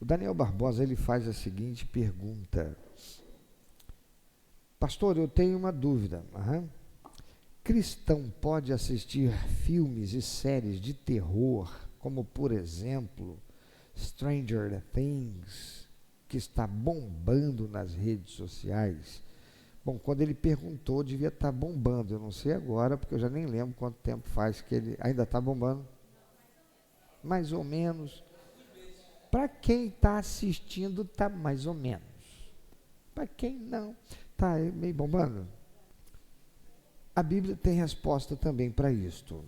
O Daniel Barbosa, ele faz a seguinte pergunta: pastor, eu tenho uma dúvida. Cristão pode assistir filmes e séries de terror, como por exemplo Stranger Things, que está bombando nas redes sociais? Bom, quando ele perguntou, devia estar bombando. Eu não sei agora, porque eu já nem lembro quanto tempo faz que ele ainda está bombando. Mais ou menos. Para quem está assistindo, está mais ou menos. Para quem não, está meio bombando. A Bíblia tem resposta também para isto.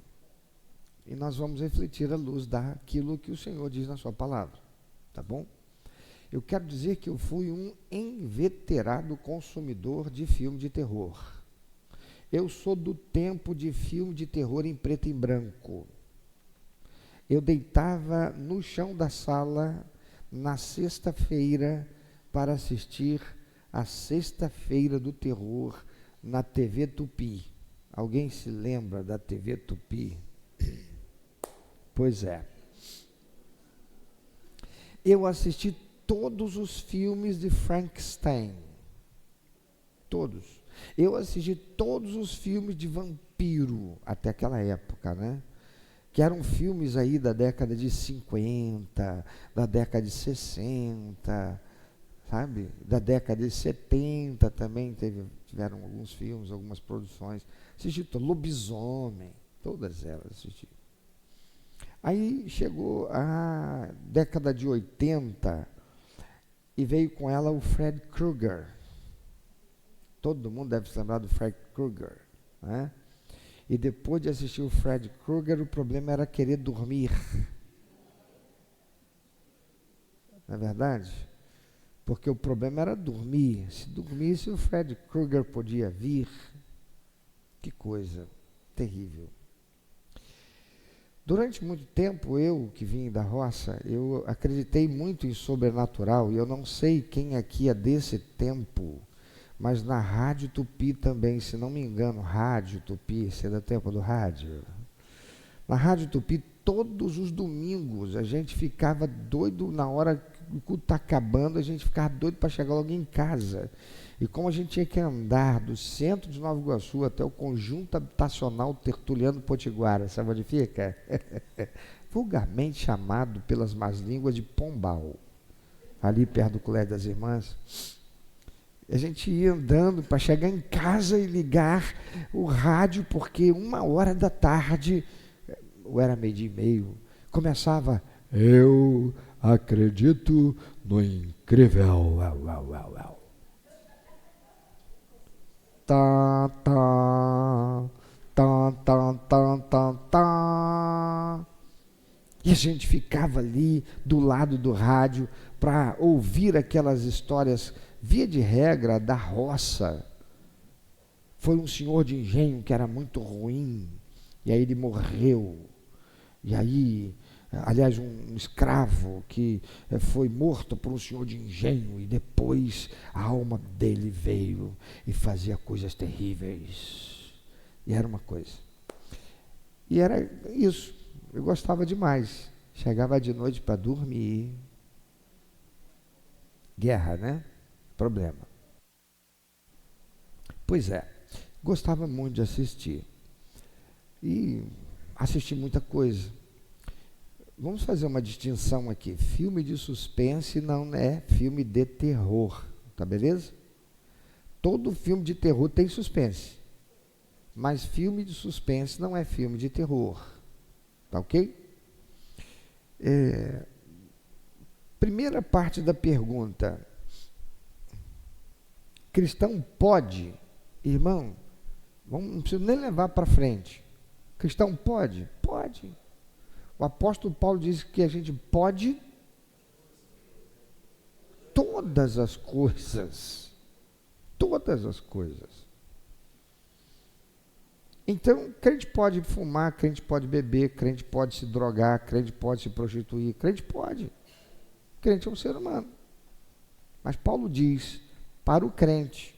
E nós vamos refletir à luz daquilo que o Senhor diz na sua palavra. Tá bom? Eu quero dizer que eu fui um inveterado consumidor de filme de terror. Eu sou do tempo de filme de terror em preto e branco. Eu deitava no chão da sala na sexta-feira para assistir a Sexta-feira do Terror na TV Tupi. Alguém se lembra da TV Tupi? Pois é. Eu assisti todos os filmes de Frankenstein. Todos. Eu assisti todos os filmes de vampiro, até aquela época, né? Que eram filmes aí da década de 50, da década de 60, sabe? Da década de 70 também tiveram alguns filmes, algumas produções. Assisti Lobisomem, todas elas assisti. Aí chegou a década de 80 e veio com ela o Fred Krueger. Todo mundo deve se lembrar do Fred Krueger, né? E depois de assistir o Fred Krueger, o problema era querer dormir. Não é verdade? Porque o problema era dormir. Se dormisse, o Fred Krueger podia vir. Que coisa terrível. Durante muito tempo, eu que vim da roça, eu acreditei muito em sobrenatural, e eu não sei quem aqui é desse tempo, mas na Rádio Tupi também, se não me engano, Rádio Tupi, você é do tempo do rádio? Na Rádio Tupi, todos os domingos, a gente ficava doido na hora que o culto está acabando, a gente ficava doido para chegar logo em casa. E como a gente tinha que andar do centro de Nova Iguaçu até o conjunto habitacional Tertuliano Potiguara, sabe onde fica? Vulgarmente chamado pelas más línguas de Pombal, ali perto do Colégio das Irmãs. A gente ia andando para chegar em casa e ligar o rádio, porque 1h da tarde, ou era 12h30, começava: eu acredito no incrível. Tá, tá, tá, tá, tá, tá, tá. E a gente ficava ali do lado do rádio para ouvir aquelas histórias, via de regra, da roça. Foi um senhor de engenho que era muito ruim, e aí ele morreu. E aí, aliás, um escravo que foi morto por um senhor de engenho, e depois a alma dele veio e fazia coisas terríveis. E era uma coisa. E era isso. Eu gostava demais. Chegava de noite para dormir. Guerra, né? Problema. Pois é. Gostava muito de assistir. E assisti muita coisa. Vamos fazer uma distinção aqui. Filme de suspense não é filme de terror. Tá beleza? Todo filme de terror tem suspense. Mas filme de suspense não é filme de terror. Tá ok? Primeira parte da pergunta. Cristão pode? Irmão, não precisa nem levar para frente. Cristão pode? Pode. O apóstolo Paulo diz que a gente pode todas as coisas. Todas as coisas. Então, crente pode fumar, crente pode beber, crente pode se drogar, crente pode se prostituir, crente pode. Crente é um ser humano. Mas Paulo diz para o crente.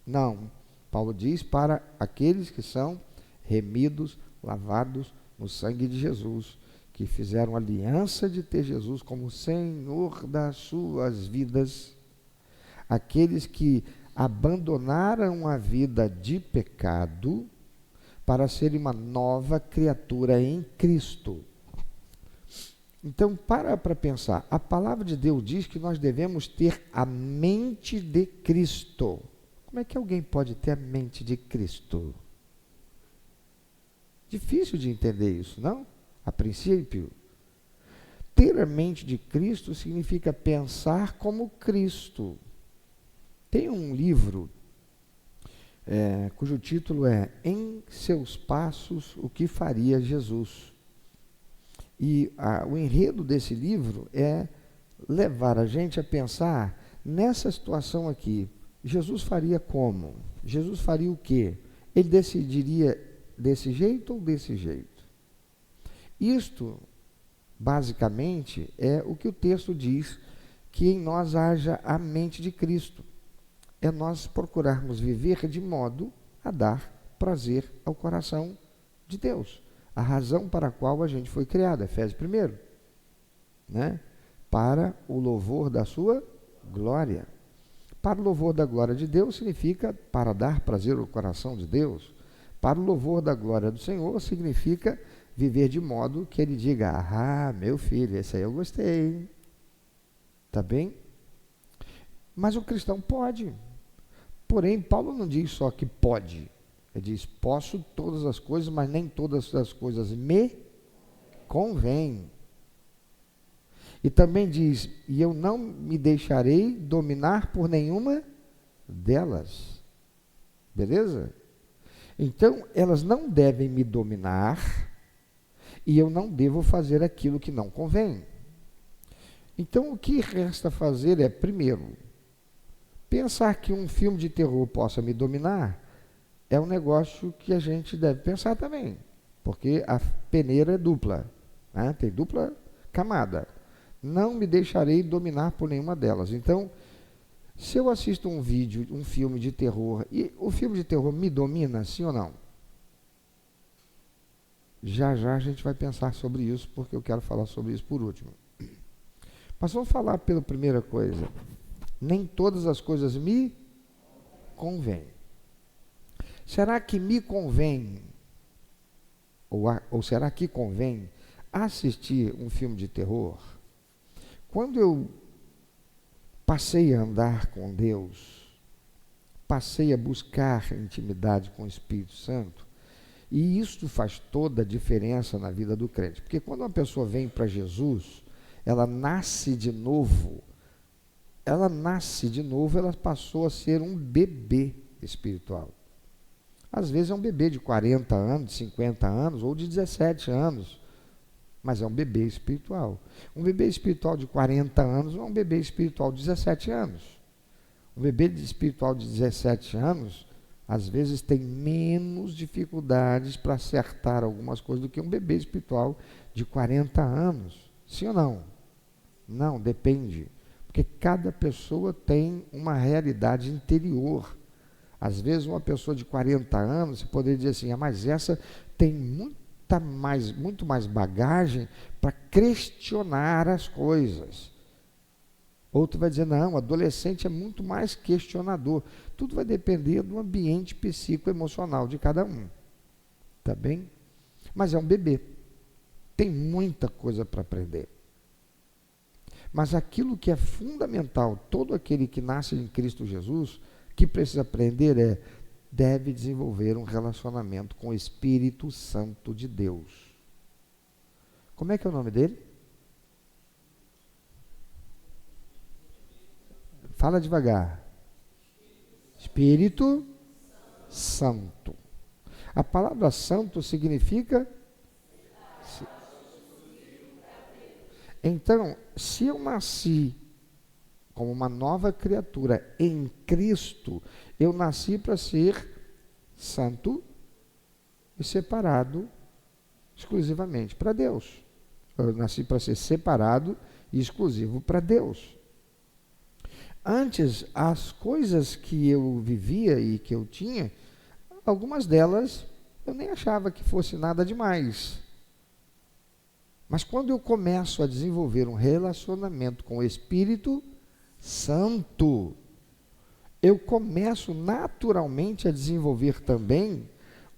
Não. Paulo diz para aqueles que são remidos, lavados no sangue de Jesus, que fizeram aliança de ter Jesus como Senhor das suas vidas, aqueles que abandonaram a vida de pecado para serem uma nova criatura em Cristo. Então, para pensar, a palavra de Deus diz que nós devemos ter a mente de Cristo. Como é que alguém pode ter a mente de Cristo? Difícil de entender isso, não? A princípio. Ter a mente de Cristo significa pensar como Cristo. Tem um livro cujo título é Em Seus Passos, o que faria Jesus? E o enredo desse livro é levar a gente a pensar nessa situação aqui. Jesus faria como? Jesus faria o quê? Ele decidiria desse jeito ou desse jeito? Isto, basicamente, é o que o texto diz, que em nós haja a mente de Cristo. É nós procurarmos viver de modo a dar prazer ao coração de Deus. A razão para a qual a gente foi criado, Efésios 1, né? Para o louvor da sua glória. Para o louvor da glória de Deus significa para dar prazer ao coração de Deus. Para o louvor da glória do Senhor significa viver de modo que Ele diga: ah, meu filho, esse aí eu gostei. Tá bem? Mas o cristão pode. Porém, Paulo não diz só que pode. Ele diz: posso todas as coisas, mas nem todas as coisas me convêm. E também diz: e eu não me deixarei dominar por nenhuma delas. Beleza? Então, elas não devem me dominar e eu não devo fazer aquilo que não convém. Então, o que resta fazer é, primeiro, pensar que um filme de terror possa me dominar é um negócio que a gente deve pensar também, porque a peneira é dupla, né? Tem dupla camada. Não me deixarei dominar por nenhuma delas. Então, se eu assisto um vídeo, um filme de terror, e o filme de terror me domina, sim ou não? Já já a gente vai pensar sobre isso, porque eu quero falar sobre isso por último. Mas vamos falar pela primeira coisa. Nem todas as coisas me convêm. Será que me convém, ou será que convém assistir um filme de terror? Quando eu passei a andar com Deus, passei a buscar intimidade com o Espírito Santo, e isso faz toda a diferença na vida do crente. Porque quando uma pessoa vem para Jesus, ela nasce de novo. Ela passou a ser um bebê espiritual. Às vezes é um bebê de 40 anos, de 50 anos, ou de 17 anos, mas é um bebê espiritual. Um bebê espiritual de 40 anos não é um bebê espiritual de 17 anos. Um bebê espiritual de 17 anos, às vezes tem menos dificuldades para acertar algumas coisas do que um bebê espiritual de 40 anos. Sim ou não? Não, depende. Porque cada pessoa tem uma realidade interior. Às vezes uma pessoa de 40 anos, você poderia dizer assim, mas essa tem muito mais bagagem para questionar as coisas. Outro vai dizer, não, o adolescente é muito mais questionador. Tudo vai depender do ambiente psicoemocional de cada um. Tá bem? Mas é um bebê. Tem muita coisa para aprender. Mas aquilo que é fundamental, todo aquele que nasce em Cristo Jesus, que precisa aprender deve desenvolver um relacionamento com o Espírito Santo de Deus. Como é que é o nome dele? Fala devagar. Espírito Santo. A palavra santo significa... Então, se eu nasci como uma nova criatura em Cristo, eu nasci para ser santo e separado exclusivamente para Deus. Eu nasci para ser separado e exclusivo para Deus. Antes, as coisas que eu vivia e que eu tinha, algumas delas eu nem achava que fosse nada demais. Mas quando eu começo a desenvolver um relacionamento com o Espírito Santo, eu começo naturalmente a desenvolver também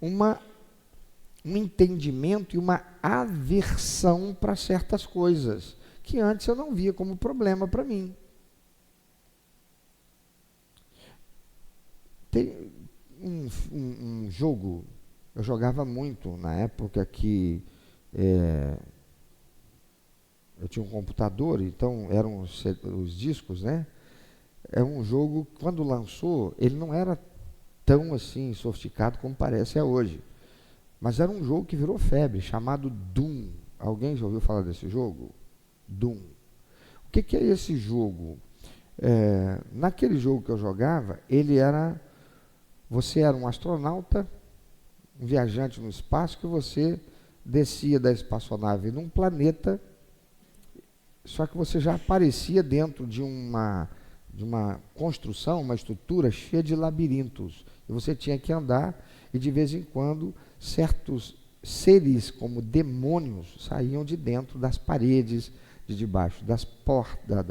um entendimento e uma aversão para certas coisas que antes eu não via como problema para mim. Tem um jogo, eu jogava muito na época que eu tinha um computador, então eram os discos, né? É um jogo, quando lançou, ele não era tão assim sofisticado como parece hoje. Mas era um jogo que virou febre, chamado Doom. Alguém já ouviu falar desse jogo? Doom. O que é esse jogo? Naquele jogo que eu jogava, você era um astronauta, um viajante no espaço, que você descia da espaçonave num planeta, só que você já aparecia dentro de uma construção, uma estrutura cheia de labirintos. E você tinha que andar, e de vez em quando certos seres como demônios saíam de dentro das paredes, de debaixo das portas,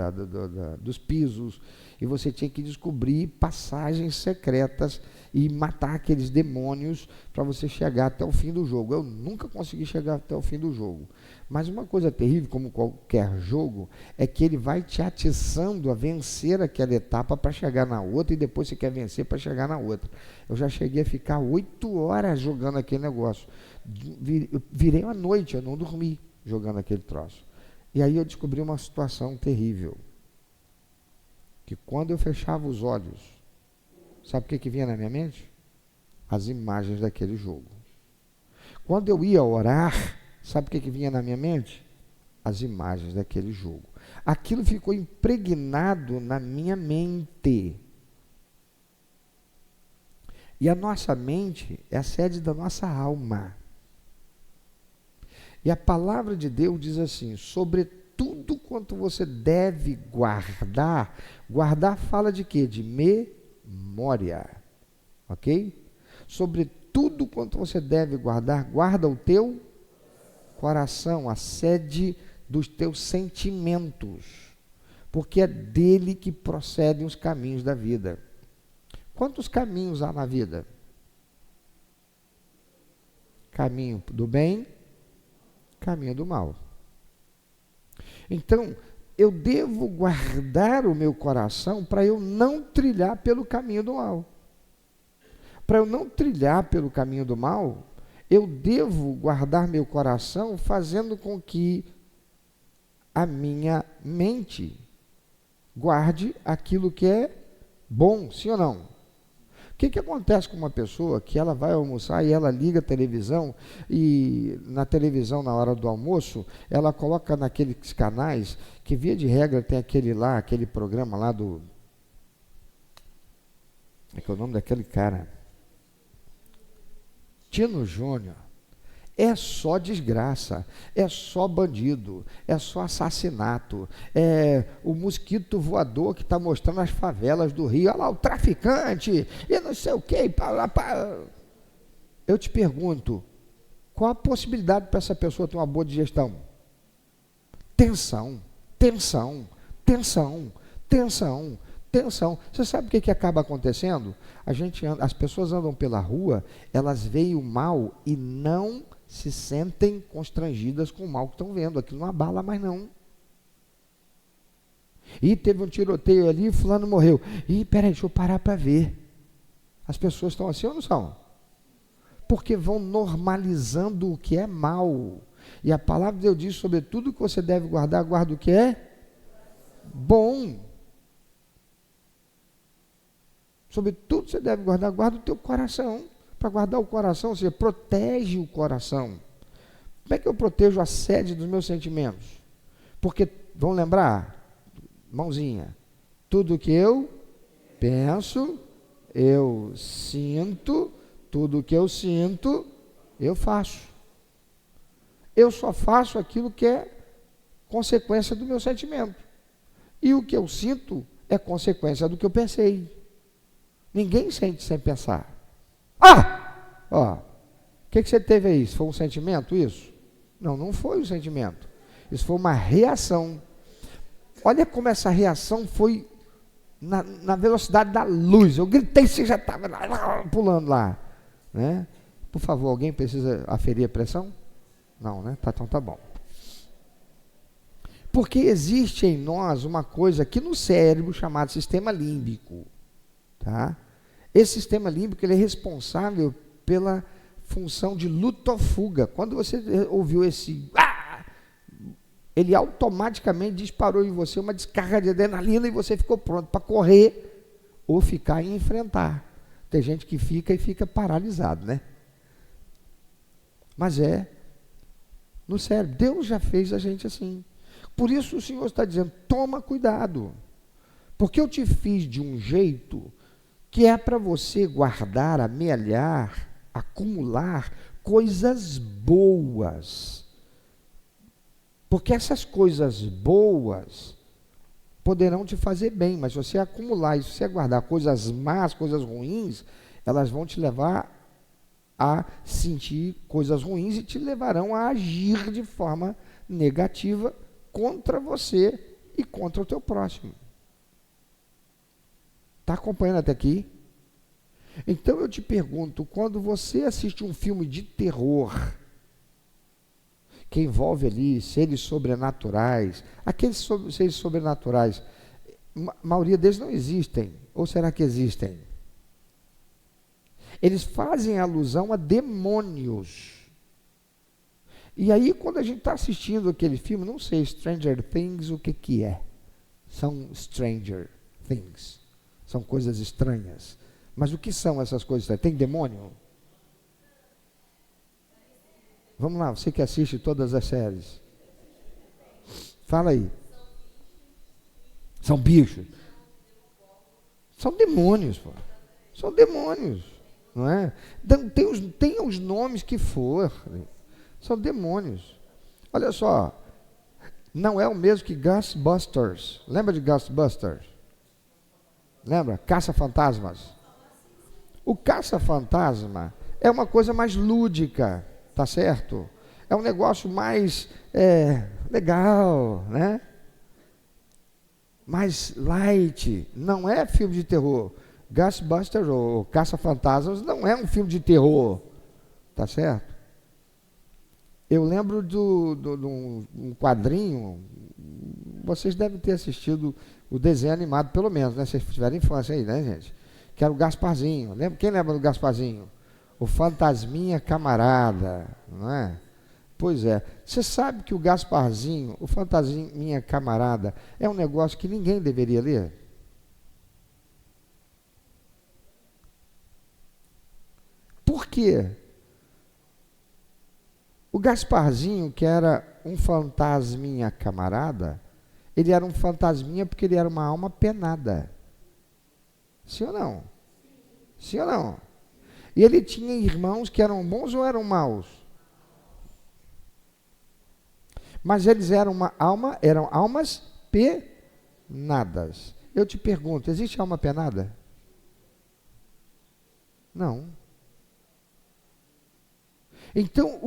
dos pisos, e você tinha que descobrir passagens secretas e matar aqueles demônios para você chegar até o fim do jogo. Eu nunca consegui chegar até o fim do jogo. Mas uma coisa terrível, como qualquer jogo, é que ele vai te atiçando a vencer aquela etapa para chegar na outra, e depois você quer vencer para chegar na outra. Eu já cheguei a ficar 8 horas jogando aquele negócio. Virei uma noite, eu não dormi jogando aquele troço. E aí eu descobri uma situação terrível. Que quando eu fechava os olhos, sabe o que vinha na minha mente? As imagens daquele jogo. Quando eu ia orar, sabe o que vinha na minha mente? As imagens daquele jogo. Aquilo ficou impregnado na minha mente. E a nossa mente é a sede da nossa alma. E a palavra de Deus diz assim: sobre tudo quanto você deve guardar. Guardar fala de quê? De memória. Ok? Sobre tudo quanto você deve guardar, guarda o teu coração, a sede dos teus sentimentos, porque é dele que procedem os caminhos da vida. Quantos caminhos há na vida? Caminho do bem, caminho do mal. Então, eu devo guardar o meu coração para eu não trilhar pelo caminho do mal. Para eu não trilhar pelo caminho do mal, eu devo guardar meu coração fazendo com que a minha mente guarde aquilo que é bom, sim ou não? O que acontece com uma pessoa que ela vai almoçar e ela liga a televisão, e na televisão, na hora do almoço, ela coloca naqueles canais que, via de regra, tem aquele programa lá do... Como é que é o nome daquele cara? Tino Júnior. É só desgraça, é só bandido, é só assassinato, é o mosquito voador que está mostrando as favelas do Rio, olha lá o traficante, e não sei o que. Eu te pergunto, qual a possibilidade para essa pessoa ter uma boa digestão? Tensão, tensão, tensão, tensão, tensão. Você sabe o que acaba acontecendo? As pessoas andam pela rua, elas veem o mal e não se sentem constrangidas com o mal que estão vendo. Aquilo não abala mais não. E teve um tiroteio ali, fulano morreu. E peraí, deixa eu parar para ver. As pessoas estão assim ou não são? Porque vão normalizando o que é mal. E a palavra de Deus diz: sobre tudo que você deve guardar, guarda o que é bom. Sobre tudo que você deve guardar, guarda o teu coração. Para guardar o coração, ou seja, protege o coração. Como é que eu protejo a sede dos meus sentimentos? Porque, vamos lembrar, mãozinha, tudo que eu penso, eu sinto, tudo que eu sinto, eu faço. Eu só faço aquilo que é consequência do meu sentimento. E o que eu sinto é consequência do que eu pensei. Ninguém sente sem pensar. Ó, o que você teve aí? Foi um sentimento isso? Não, não foi o sentimento. Isso foi uma reação. Olha como essa reação foi na velocidade da luz. Eu gritei, você já estava pulando lá. Né? Por favor, alguém precisa aferir a pressão? Não, né? Então tá bom. Porque existe em nós uma coisa aqui no cérebro chamado sistema límbico. Tá? Esse sistema límbico ele é responsável pela função de luta ou fuga. Quando você ouviu esse... ele automaticamente disparou em você uma descarga de adrenalina e você ficou pronto para correr ou ficar e enfrentar. Tem gente que fica paralisado, né? Mas é no cérebro. Deus já fez a gente assim. Por isso o Senhor está dizendo, toma cuidado. Porque eu te fiz de um jeito que é para você guardar, amealhar, acumular coisas boas. Porque essas coisas boas poderão te fazer bem, mas se você acumular e se você guardar coisas más, coisas ruins, elas vão te levar a sentir coisas ruins e te levarão a agir de forma negativa contra você e contra o teu próximo. Está acompanhando até aqui? Então eu te pergunto, quando você assiste um filme de terror, que envolve ali seres sobrenaturais, aqueles seres sobrenaturais, a maioria deles não existem, ou será que existem? Eles fazem alusão a demônios. E aí, quando a gente está assistindo aquele filme, não sei, Stranger Things, o que é? São Stranger Things. São coisas estranhas. Mas o que são essas coisas estranhas? Tem demônio? Vamos lá, você que assiste todas as séries. Fala aí. São bichos. São demônios, pô. São demônios, não é? Tem os nomes que for. São demônios. Olha só, não é o mesmo que Ghostbusters. Lembra de Ghostbusters? Lembra? Caça-fantasmas. O caça-fantasma é uma coisa mais lúdica, tá certo? É um negócio mais legal, né? Mais light. Não é filme de terror. Ghostbusters ou Caça-Fantasmas não é um filme de terror, tá certo? Eu lembro de um quadrinho, vocês devem ter assistido o desenho animado, pelo menos, né? Se tiverem infância aí, né, gente? Que era o Gasparzinho. Quem lembra do Gasparzinho? O Fantasminha Camarada, não é? Pois é. Você sabe que o Gasparzinho, o Fantasminha Camarada, é um negócio que ninguém deveria ler? Por quê? O Gasparzinho, que era um fantasminha camarada, ele era um fantasminha porque ele era uma alma penada. Sim ou não? Sim ou não? E ele tinha irmãos que eram bons ou eram maus? Mas eles eram almas penadas. Eu te pergunto, existe alma penada? Não. Então,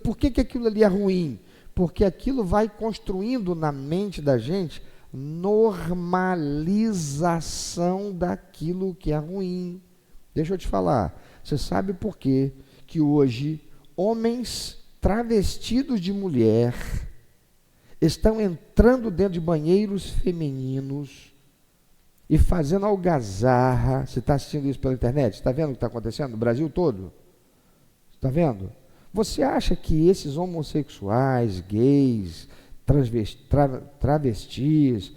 por que aquilo ali é ruim? Porque aquilo vai construindo na mente da gente normalização daquilo que é ruim. Deixa eu te falar, você sabe por quê que hoje homens travestidos de mulher estão entrando dentro de banheiros femininos e fazendo algazarra? Você está assistindo isso pela internet? Está vendo o que está acontecendo no Brasil todo? Está vendo? Você acha que esses homossexuais, gays, travestis,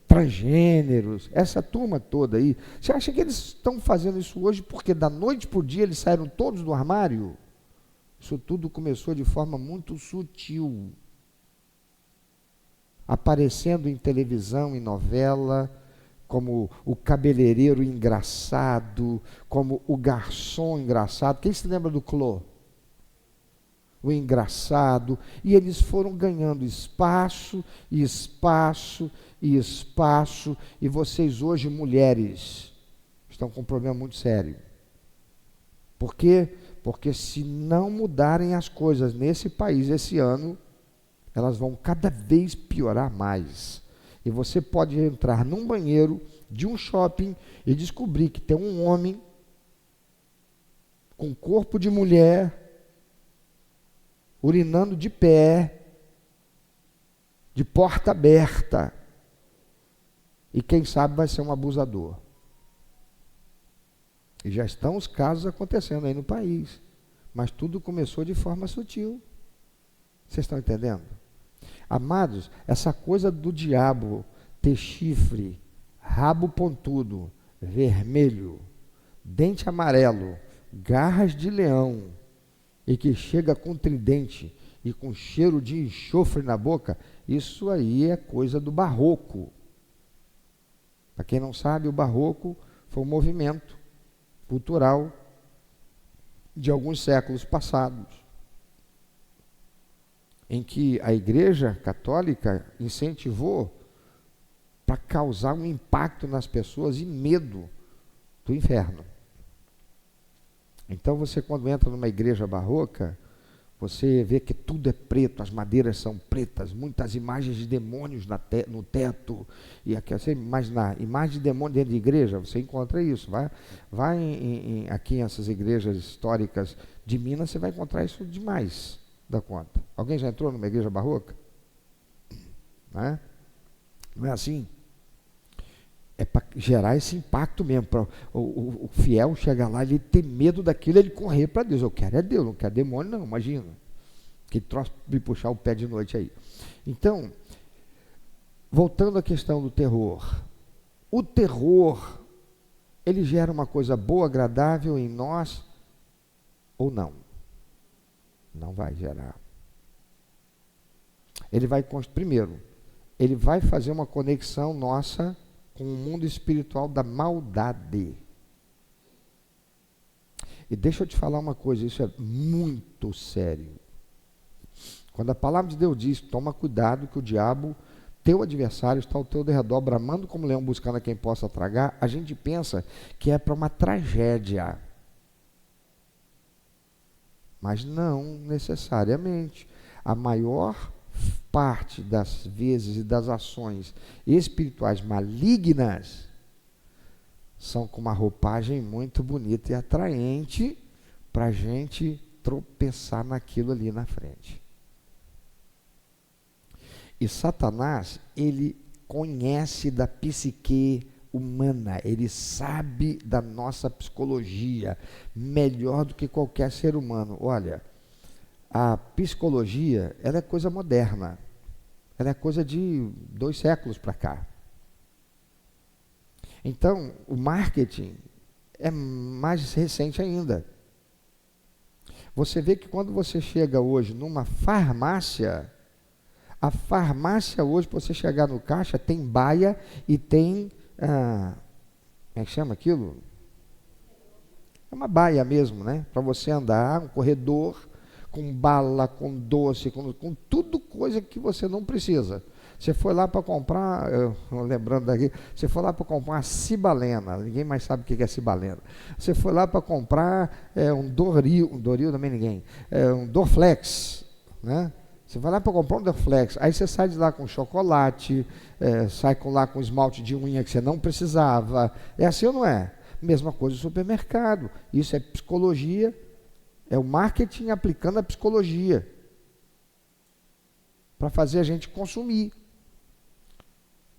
transgêneros, essa turma toda aí, você acha que eles estão fazendo isso hoje porque da noite para o dia eles saíram todos do armário? Isso tudo começou de forma muito sutil, aparecendo em televisão, em novela, como o cabeleireiro engraçado, como o garçom engraçado. Quem se lembra do Clô? O engraçado. E eles foram ganhando espaço, e espaço, e espaço. E vocês hoje, mulheres, estão com um problema muito sério. Por quê? Porque se não mudarem as coisas nesse país esse ano, elas vão cada vez piorar mais. E você pode entrar num banheiro de um shopping e descobrir que tem um homem com corpo de mulher, urinando de pé, de porta aberta, e quem sabe vai ser um abusador. E já estão os casos acontecendo aí no país, mas tudo começou de forma sutil. Vocês estão entendendo? Amados, essa coisa do diabo ter chifre, rabo pontudo, vermelho, dente amarelo, garras de leão, e que chega com tridente e com cheiro de enxofre na boca, isso aí é coisa do barroco. Para quem não sabe, o barroco foi um movimento cultural de alguns séculos passados, em que a Igreja Católica incentivou para causar um impacto nas pessoas e medo do inferno. Então você, quando entra numa igreja barroca, você vê que tudo é preto, as madeiras são pretas, muitas imagens de demônios no teto. E aqui, você imaginar, imagem de demônio dentro de igreja, você encontra isso. Vai aqui em essas igrejas históricas de Minas, você vai encontrar isso demais da conta. Alguém já entrou numa igreja barroca? Não é? Não é assim? É para gerar esse impacto mesmo, para o fiel chegar lá e ele ter medo daquilo, ele correr para Deus. Eu quero é Deus, não quero demônio não, imagina. Que troço me puxar o pé de noite aí. Então, voltando à questão do terror. O terror, ele gera uma coisa boa, agradável em nós ou não? Não vai gerar. Ele vai, primeiro, ele vai fazer uma conexão nossa com o mundo espiritual da maldade. E deixa eu te falar uma coisa, isso é muito sério. Quando a palavra de Deus diz, toma cuidado que o diabo, teu adversário, está ao teu derredor, bramando como leão, buscando a quem possa tragar, a gente pensa que é para uma tragédia. Mas não necessariamente. A maior parte das vezes e das ações espirituais malignas são com uma roupagem muito bonita e atraente para a gente tropeçar naquilo ali na frente. E Satanás, ele conhece da psique humana, ele sabe da nossa psicologia melhor do que qualquer ser humano. Olha, a psicologia, ela é coisa moderna, ela é coisa de 2 séculos para cá. Então, o marketing é mais recente ainda. Você vê que quando você chega hoje numa farmácia, a farmácia hoje, para você chegar no caixa, tem baia e tem, como é que chama aquilo? É uma baia mesmo, né? Para você andar, um corredor, com bala, com doce, com tudo coisa que você não precisa. Você foi lá para comprar, lembrando daqui, você foi lá para comprar uma cibalena, ninguém mais sabe o que é cibalena. Você foi lá para comprar um Doril também ninguém, um Dorflex, né? Você vai lá para comprar um Dorflex, aí você sai de lá com chocolate, sai lá com esmalte de unha que você não precisava. É assim ou não é? Mesma coisa no supermercado. Isso é psicologia. É o marketing aplicando a psicologia para fazer a gente consumir.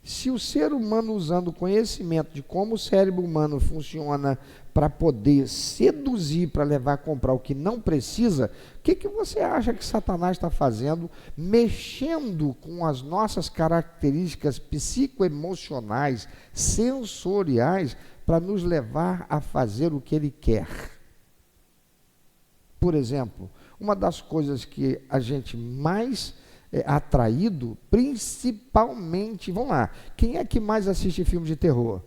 Se o ser humano usando o conhecimento de como o cérebro humano funciona para poder seduzir, para levar a comprar o que não precisa, o que você acha que Satanás está fazendo, mexendo com as nossas características psicoemocionais, sensoriais, para nos levar a fazer o que ele quer? Por exemplo, uma das coisas que a gente mais é atraído, principalmente, vamos lá, quem é que mais assiste filme de terror?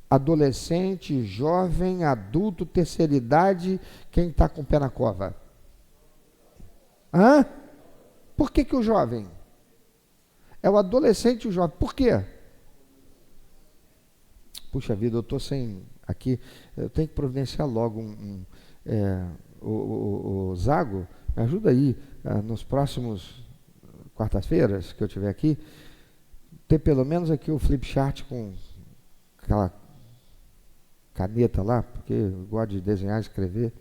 Adolescente, jovem, adulto, terceira idade, quem está com o pé na cova? Hã? Por que o jovem? É o adolescente e o jovem. Por quê? Puxa vida, eu estou sem aqui, eu tenho que providenciar logo o Zago, me ajuda aí, nos próximos quartas-feiras que eu tiver aqui, ter pelo menos aqui o flip chart com aquela caneta lá, porque eu gosto de desenhar e escrever,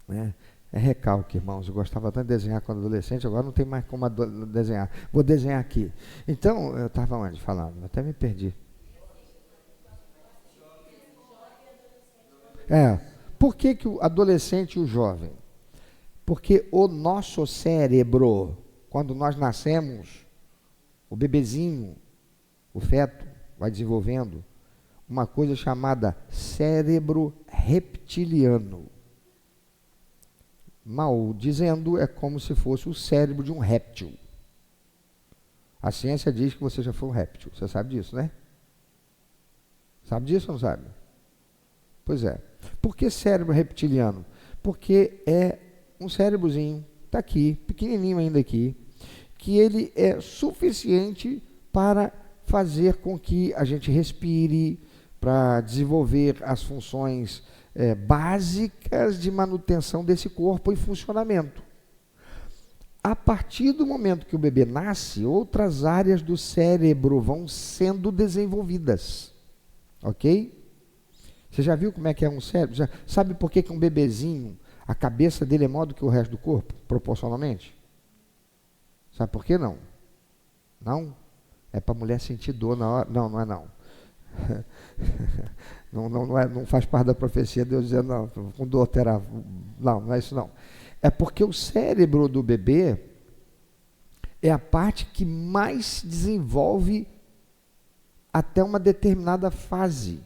né? É recalque, irmãos. Eu gostava tanto de desenhar quando adolescente, agora não tem mais como desenhar. Vou desenhar aqui. Então, eu estava onde falando? Até me perdi. Por que o adolescente e o jovem? Porque o nosso cérebro, quando nós nascemos, o bebezinho, o feto, vai desenvolvendo uma coisa chamada cérebro reptiliano. Mal dizendo, é como se fosse o cérebro de um réptil. A ciência diz que você já foi um réptil. Você sabe disso, né? Sabe disso ou não sabe? Pois é. Por que cérebro reptiliano? Porque é um cérebrozinho, está aqui, pequenininho ainda aqui, que ele é suficiente para fazer com que a gente respire, para desenvolver as funções básicas de manutenção desse corpo em funcionamento. A partir do momento que o bebê nasce, outras áreas do cérebro vão sendo desenvolvidas, ok? Você já viu como é que é um cérebro? Sabe por que um bebezinho, a cabeça dele é maior do que o resto do corpo, proporcionalmente? Sabe por que não? Não? É para a mulher sentir dor na hora? Não, não é não. Não faz parte da profecia, Deus dizendo, não, com dor terá. Não é isso não. É porque o cérebro do bebê é a parte que mais desenvolve até uma determinada fase.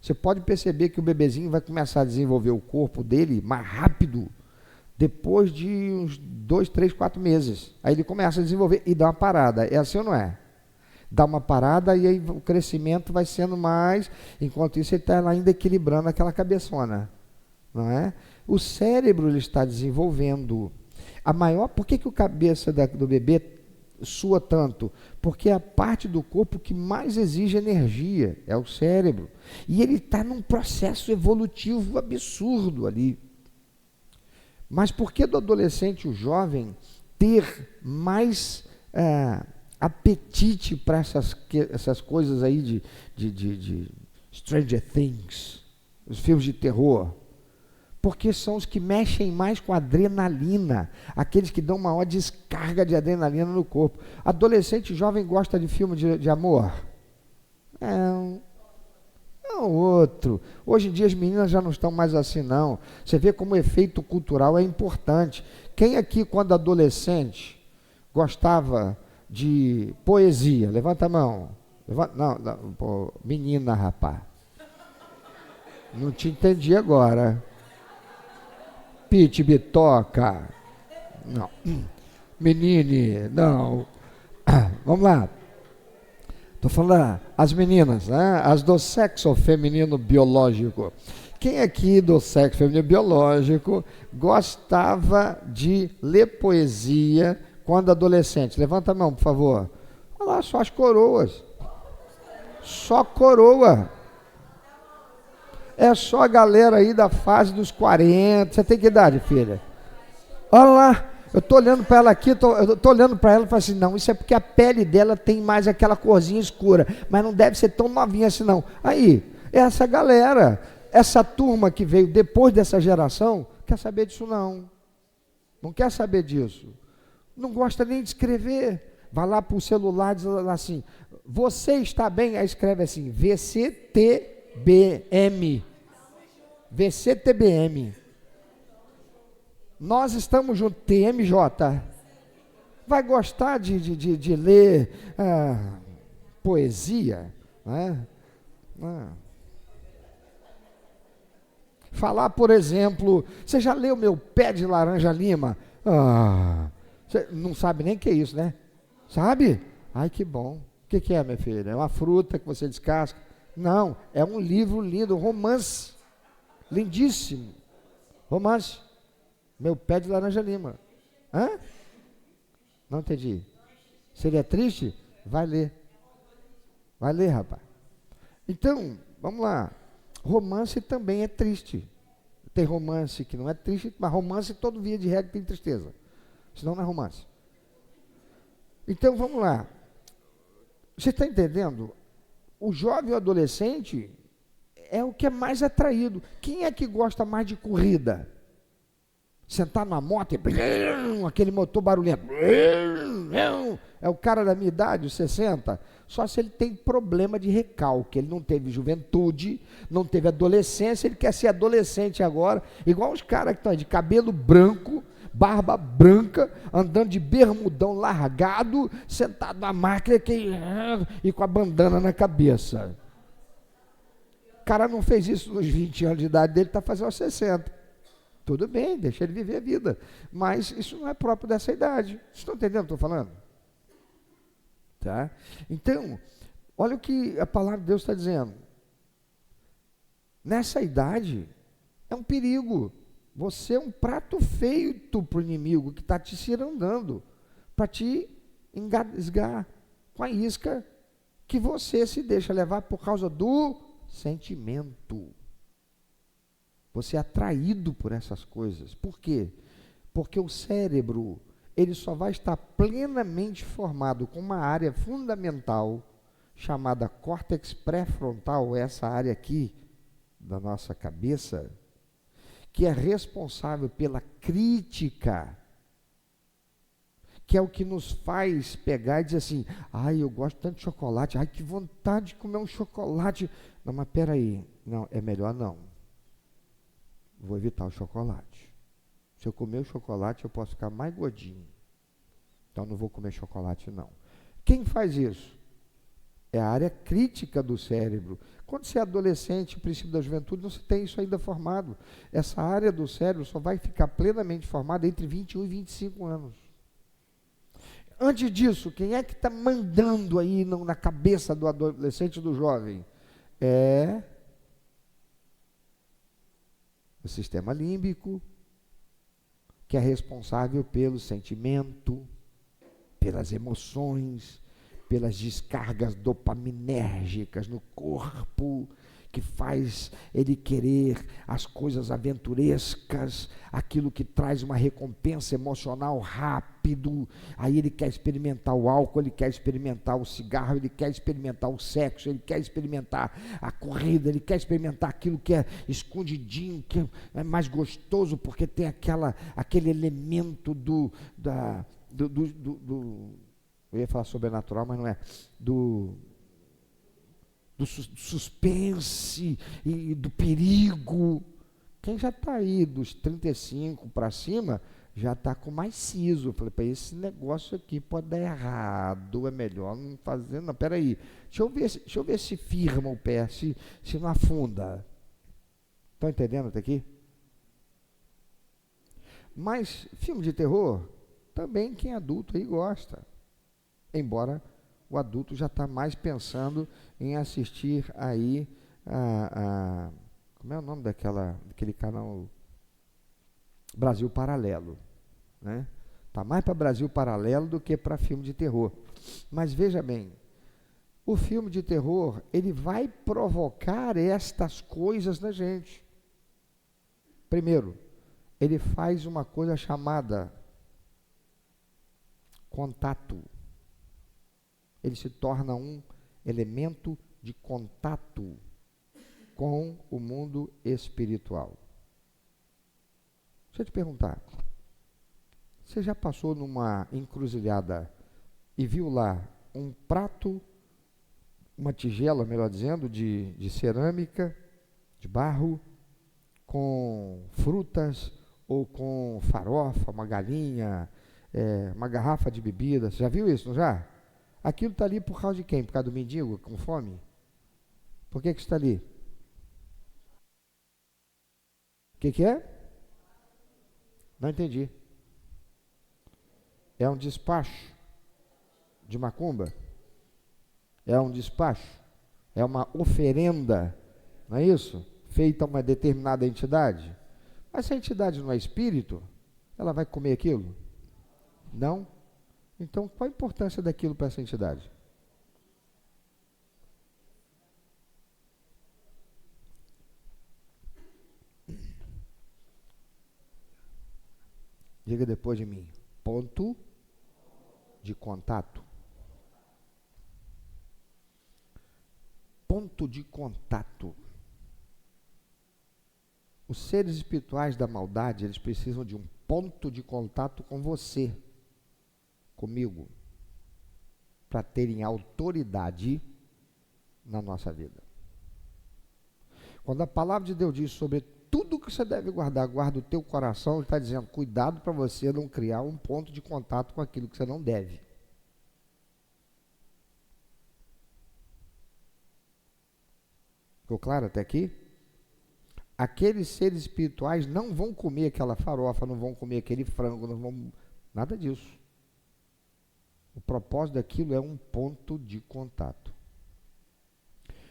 Você pode perceber que o bebezinho vai começar a desenvolver o corpo dele mais rápido depois de uns 2, 3, 4 meses. Aí ele começa a desenvolver e dá uma parada. É assim ou não é? Dá uma parada e aí o crescimento vai sendo mais, enquanto isso ele está ainda equilibrando aquela cabeçona, não é? O cérebro ele está desenvolvendo. Por que o cabeça do bebê sua tanto? Porque é a parte do corpo que mais exige energia, é o cérebro. E ele está num processo evolutivo absurdo ali. Mas por que do adolescente, o jovem, ter mais apetite para essas coisas aí de Stranger Things, os filmes de terror? Porque são os que mexem mais com adrenalina, aqueles que dão maior descarga de adrenalina no corpo. Adolescente e jovem gosta de filme de amor? É um outro. Hoje em dia as meninas já não estão mais assim não. Você vê como o efeito cultural é importante. Quem aqui, quando adolescente, gostava de poesia? Levanta a mão. Não, pô, menina, rapaz. Não te entendi agora. Pite bitoca. Não. Menine, não. Vamos lá. Estou falando as meninas, né? As do sexo feminino biológico. Quem aqui do sexo feminino biológico gostava de ler poesia quando adolescente? Levanta a mão, por favor. Olha lá, só as coroas. Só coroa. É só a galera aí da fase dos 40. Você tem que idade, filha? Olha lá. Eu estou olhando para ela aqui, eu tô olhando para ela e falo assim, não, isso é porque a pele dela tem mais aquela corzinha escura, mas não deve ser tão novinha assim não. Aí, essa galera, essa turma que veio depois dessa geração, quer saber disso não. Não quer saber disso. Não gosta nem de escrever. Vai lá para o celular e diz assim, você está bem? Aí escreve assim, VCTBM. VCTBM. Nós estamos juntos, TMJ. Vai gostar de ler poesia, né? Falar, por exemplo, você já leu Meu Pé de Laranja Lima? Você não sabe nem o que é isso, né? Sabe? Ai, que bom. O que é, minha filha? É uma fruta que você descasca? Não, é um livro lindo, um romance. Lindíssimo. Romance. Meu Pé de Laranja Lima. Hã? Não entendi. Seria triste? Vai ler. Vai ler, rapaz. Então, vamos lá. Romance também é triste. Tem romance que não é triste, mas romance todo via de regra tem tristeza. Senão não é romance. Então vamos lá. Você está entendendo? O jovem e o adolescente é o que é mais atraído. Quem é que gosta mais de corrida? Sentar numa moto e aquele motor barulhento. É o cara da minha idade, os 60. Só se ele tem problema de recalque. Ele não teve juventude, não teve adolescência, ele quer ser adolescente agora. Igual os caras que estão de cabelo branco, barba branca, andando de bermudão largado, sentado na máquina e com a bandana na cabeça. O cara não fez isso nos 20 anos de idade dele, está fazendo aos 60. Tudo bem, deixa ele viver a vida. Mas isso não é próprio dessa idade. Vocês estão entendendo o que eu estou falando? Tá? Então, olha o que a palavra de Deus está dizendo. Nessa idade, é um perigo. Você é um prato feito para o inimigo que está te cirandando, para te engasgar com a isca que você se deixa levar por causa do sentimento. Você é atraído por essas coisas. Por quê? Porque o cérebro, ele só vai estar plenamente formado com uma área fundamental, chamada córtex pré-frontal, essa área aqui da nossa cabeça, que é responsável pela crítica, que é o que nos faz pegar e dizer assim, ai, eu gosto tanto de chocolate, ai, que vontade de comer um chocolate. Não, mas peraí, não, é melhor não. Vou evitar o chocolate. Se eu comer o chocolate, eu posso ficar mais gordinho. Então, não vou comer chocolate, não. Quem faz isso? É a área crítica do cérebro. Quando você é adolescente, princípio da juventude, não se tem isso ainda formado. Essa área do cérebro só vai ficar plenamente formada entre 21 e 25 anos. Antes disso, quem é que está mandando aí na cabeça do adolescente e do jovem? É o sistema límbico, que é responsável pelo sentimento, pelas emoções, pelas descargas dopaminérgicas no corpo, que faz ele querer as coisas aventurescas, aquilo que traz uma recompensa emocional rápido. Aí ele quer experimentar o álcool, ele quer experimentar o cigarro, ele quer experimentar o sexo, ele quer experimentar a corrida, ele quer experimentar aquilo que é escondidinho, que é mais gostoso, porque tem aquele elemento eu ia falar sobrenatural, mas não é, do suspense e do perigo. Quem já está aí dos 35 para cima, já está com mais siso. Eu falei, esse negócio aqui pode dar errado, é melhor não fazer, não, peraí, deixa eu ver se firma o pé, se não afunda. Estão entendendo até aqui? Mas filme de terror, também quem é adulto aí gosta. Embora o adulto já está mais pensando em assistir aí como é o nome daquele canal Brasil Paralelo, né? Está mais para Brasil Paralelo do que para filme de terror. Mas veja bem, o filme de terror, ele vai provocar estas coisas na gente. Primeiro, ele faz uma coisa chamada contato. Ele se torna um elemento de contato com o mundo espiritual. Deixa eu te perguntar, você já passou numa encruzilhada e viu lá um prato, uma tigela, melhor dizendo, de cerâmica, de barro, com frutas ou com farofa, uma galinha, uma garrafa de bebida? Você já viu isso, não já? Aquilo está ali por causa de quem? Por causa do mendigo com fome? Por que está ali? O que é? Não entendi. É um despacho de macumba? É um despacho? É uma oferenda, não é isso? Feita a uma determinada entidade? Mas se a entidade não é espírito, ela vai comer aquilo? Não? Então, qual a importância daquilo para essa entidade? Diga depois de mim. Ponto de contato. Ponto de contato. Os seres espirituais da maldade, eles precisam de um ponto de contato com você, comigo, para terem autoridade na nossa vida. Quando a palavra de Deus diz sobre tudo que você deve guardar, guarda o teu coração, ele está dizendo, cuidado para você não criar um ponto de contato com aquilo que você não deve. Ficou claro até aqui? Aqueles seres espirituais não vão comer aquela farofa, não vão comer aquele frango, não vão... Nada disso. O propósito daquilo é um ponto de contato.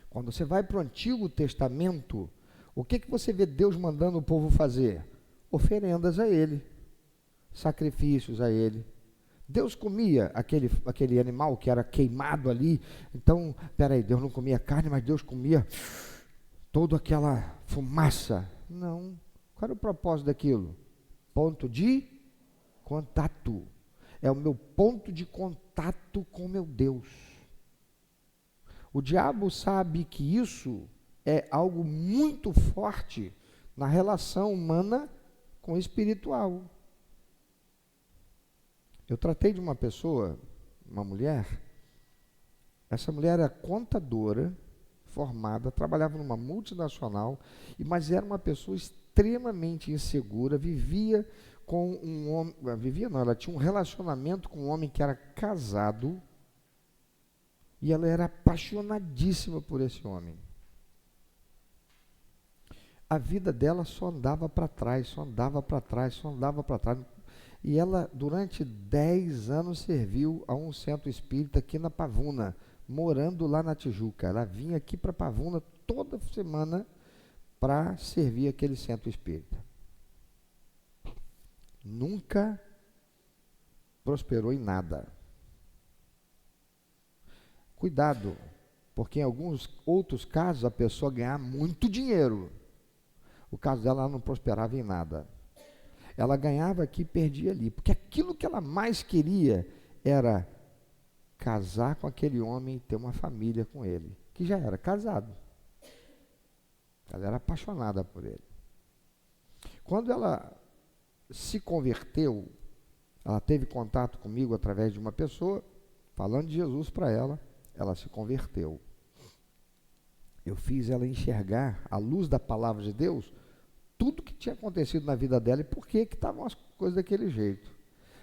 Quando você vai para o Antigo Testamento, o que você vê Deus mandando o povo fazer? Oferendas a Ele, sacrifícios a Ele. Deus comia aquele animal que era queimado ali. Então, peraí, Deus não comia carne, mas Deus comia toda aquela fumaça. Não. Qual era o propósito daquilo? Ponto de contato. É o meu ponto de contato com meu Deus. O diabo sabe que isso é algo muito forte na relação humana com o espiritual. Eu tratei de uma pessoa, uma mulher, essa mulher era contadora, formada, trabalhava numa multinacional, mas era uma pessoa extremamente insegura, vivia com um homem, ela tinha um relacionamento com um homem que era casado, e ela era apaixonadíssima por esse homem. A vida dela só andava para trás, só andava para trás, só andava para trás. E ela, durante 10 anos, serviu a um centro espírita aqui na Pavuna, morando lá na Tijuca. Ela vinha aqui para Pavuna toda semana para servir aquele centro espírita. Nunca prosperou em nada. Cuidado, porque em alguns outros casos a pessoa ganhava muito dinheiro. O caso dela não prosperava em nada. Ela ganhava aqui e perdia ali, porque aquilo que ela mais queria era casar com aquele homem e ter uma família com ele, que já era casado. Ela era apaixonada por ele. Quando ela se converteu, ela teve contato comigo através de uma pessoa, falando de Jesus para ela, ela se converteu. Eu fiz ela enxergar, à luz da palavra de Deus, tudo que tinha acontecido na vida dela e por que estavam as coisas daquele jeito.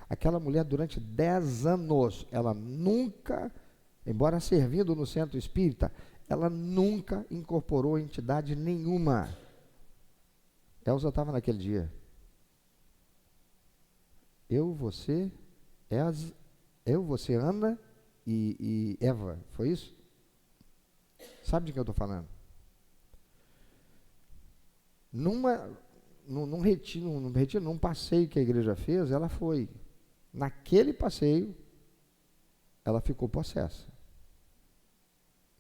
Aquela mulher, durante 10 anos, ela nunca, embora servindo no centro espírita, ela nunca incorporou entidade nenhuma. Elza estava naquele dia. Eu, você, Ana e Eva, foi isso? Sabe de que eu estou falando? Num retiro, num passeio que a igreja fez, ela foi. Naquele passeio, ela ficou possessa.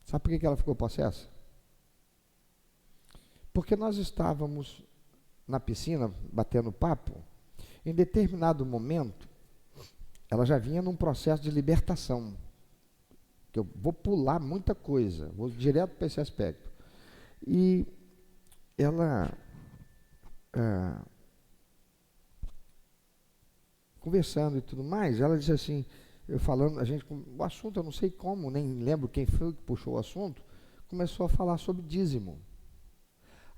Sabe por que ela ficou possessa? Porque nós estávamos na piscina, batendo papo, em determinado momento, ela já vinha num processo de libertação. Que eu vou pular muita coisa, vou direto para esse aspecto. E ela, conversando e tudo mais, ela disse assim, eu falando, o assunto, eu não sei como, nem lembro quem foi que puxou o assunto, começou a falar sobre dízimo.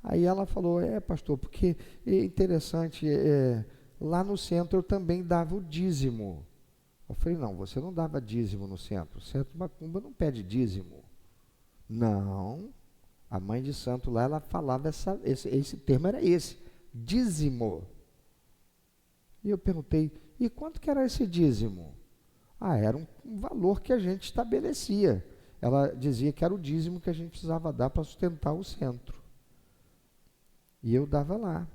Aí ela falou, pastor, porque é interessante, lá no centro eu também dava o dízimo. Eu falei, não, você não dava dízimo no centro. O centro Macumba não pede dízimo. Não. A mãe de santo lá, ela falava esse termo era esse, dízimo. E eu perguntei, e quanto que era esse dízimo? Era um valor que a gente estabelecia. Ela dizia que era o dízimo que a gente precisava dar para sustentar o centro. E eu dava lá.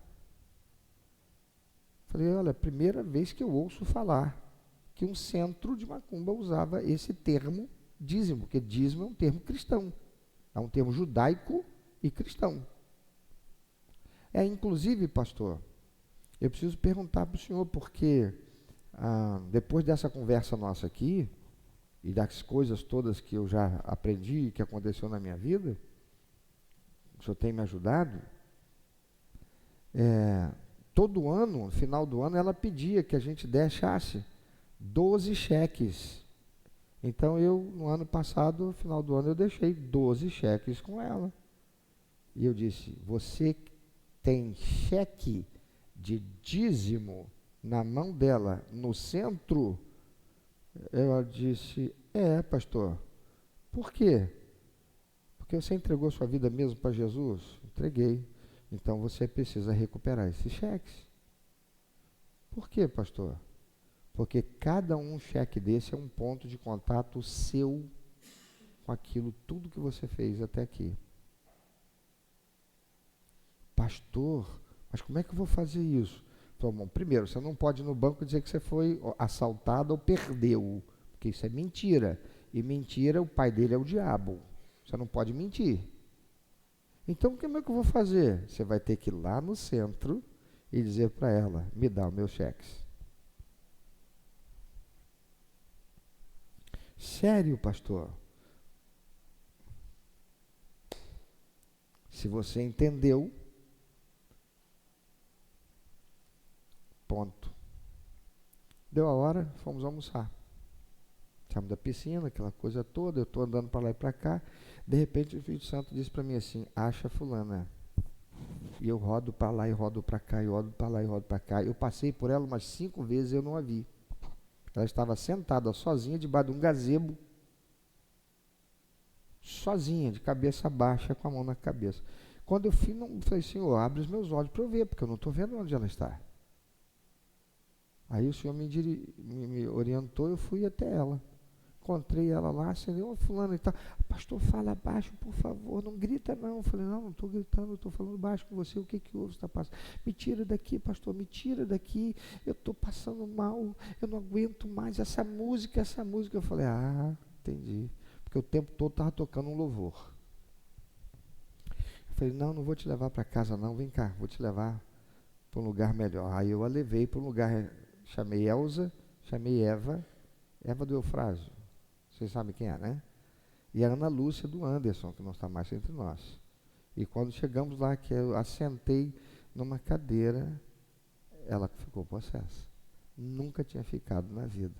Falei, olha, primeira vez que eu ouço falar que um centro de macumba usava esse termo dízimo, porque dízimo é um termo cristão, é um termo judaico e cristão. Inclusive, pastor, Eu preciso perguntar para o senhor, porque depois dessa conversa nossa aqui, e das coisas todas que eu já aprendi, que aconteceu na minha vida, o senhor tem me ajudado, todo ano, no final do ano, ela pedia que a gente deixasse 12 cheques. Então, no ano passado, no final do ano, eu deixei 12 cheques com ela. E eu disse, você tem cheque de dízimo na mão dela, no centro? Ela disse, pastor. Por quê? Porque você entregou sua vida mesmo para Jesus? Entreguei. Então você precisa recuperar esses cheques. Por quê, pastor? Porque cada cheque desse é um ponto de contato seu com aquilo, tudo que você fez até aqui. Pastor, mas como é que eu vou fazer isso? Então, bom, primeiro, você não pode ir no banco dizer que você foi assaltado ou perdeu, porque isso é mentira. E mentira, o pai dele é o diabo. Você não pode mentir. Então, como é que eu vou fazer? Você vai ter que ir lá no centro e dizer para ela, me dá os meus cheques. Sério, pastor? Se você entendeu, ponto. Deu a hora, fomos almoçar. Saímos da piscina, aquela coisa toda, eu estou andando para lá e para cá, de repente o Espírito Santo disse para mim assim, acha fulana. E eu rodo para lá e rodo para cá, e rodo para lá e rodo para cá. Eu passei por ela umas 5 vezes e eu não a vi. Ela estava sentada sozinha debaixo de um gazebo, sozinha, de cabeça baixa, com a mão na cabeça. Quando eu falei, Senhor, abre os meus olhos para eu ver, porque eu não estou vendo onde ela está. Aí o Senhor me orientou, eu fui até ela. Encontrei ela lá, acendeu uma fulana e tal. Pastor, fala baixo, por favor, não grita não. Eu falei, não estou gritando, estou falando baixo com você, o que houve, está passando? Me tira daqui, pastor, me tira daqui, eu estou passando mal, eu não aguento mais essa música. Eu falei, entendi. Porque o tempo todo estava tocando um louvor. Eu falei, não vou te levar para casa não, vem cá, vou te levar para um lugar melhor. Aí eu a levei para um lugar, chamei Elza, chamei Eva do Eufrásio. Vocês sabem quem é, né? E a Ana Lúcia do Anderson, que não está mais entre nós. E quando chegamos lá, que eu assentei numa cadeira, ela ficou possessa. Nunca tinha ficado na vida.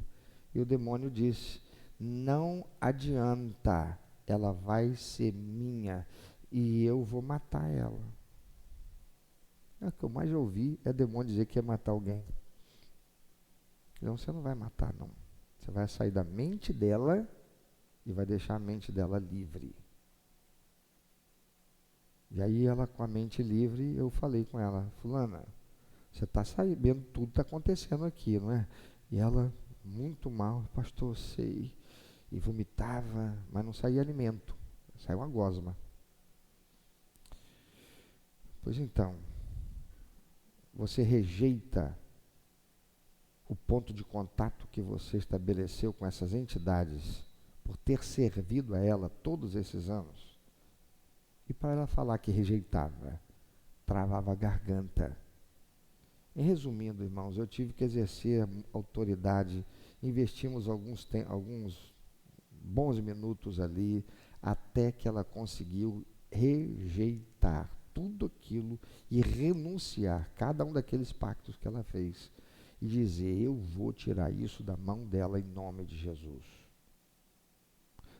E o demônio disse, não adianta, ela vai ser minha e eu vou matar ela. O que eu mais ouvi é demônio dizer que ia matar alguém. Então você não vai matar, não. Você vai sair da mente dela e vai deixar a mente dela livre. E aí ela, com a mente livre, eu falei com ela, fulana, você está sabendo tudo está acontecendo aqui, não é? E ela, muito mal, pastor, sei. E vomitava, mas não saía alimento. Saiu uma gosma. Pois então, você rejeita o ponto de contato que você estabeleceu com essas entidades por ter servido a ela todos esses anos. E para ela falar que rejeitava, travava a garganta. Em resumindo, irmãos, eu tive que exercer autoridade, investimos alguns bons minutos ali, até que ela conseguiu rejeitar tudo aquilo e renunciar cada um daqueles pactos que ela fez e dizer, eu vou tirar isso da mão dela em nome de Jesus.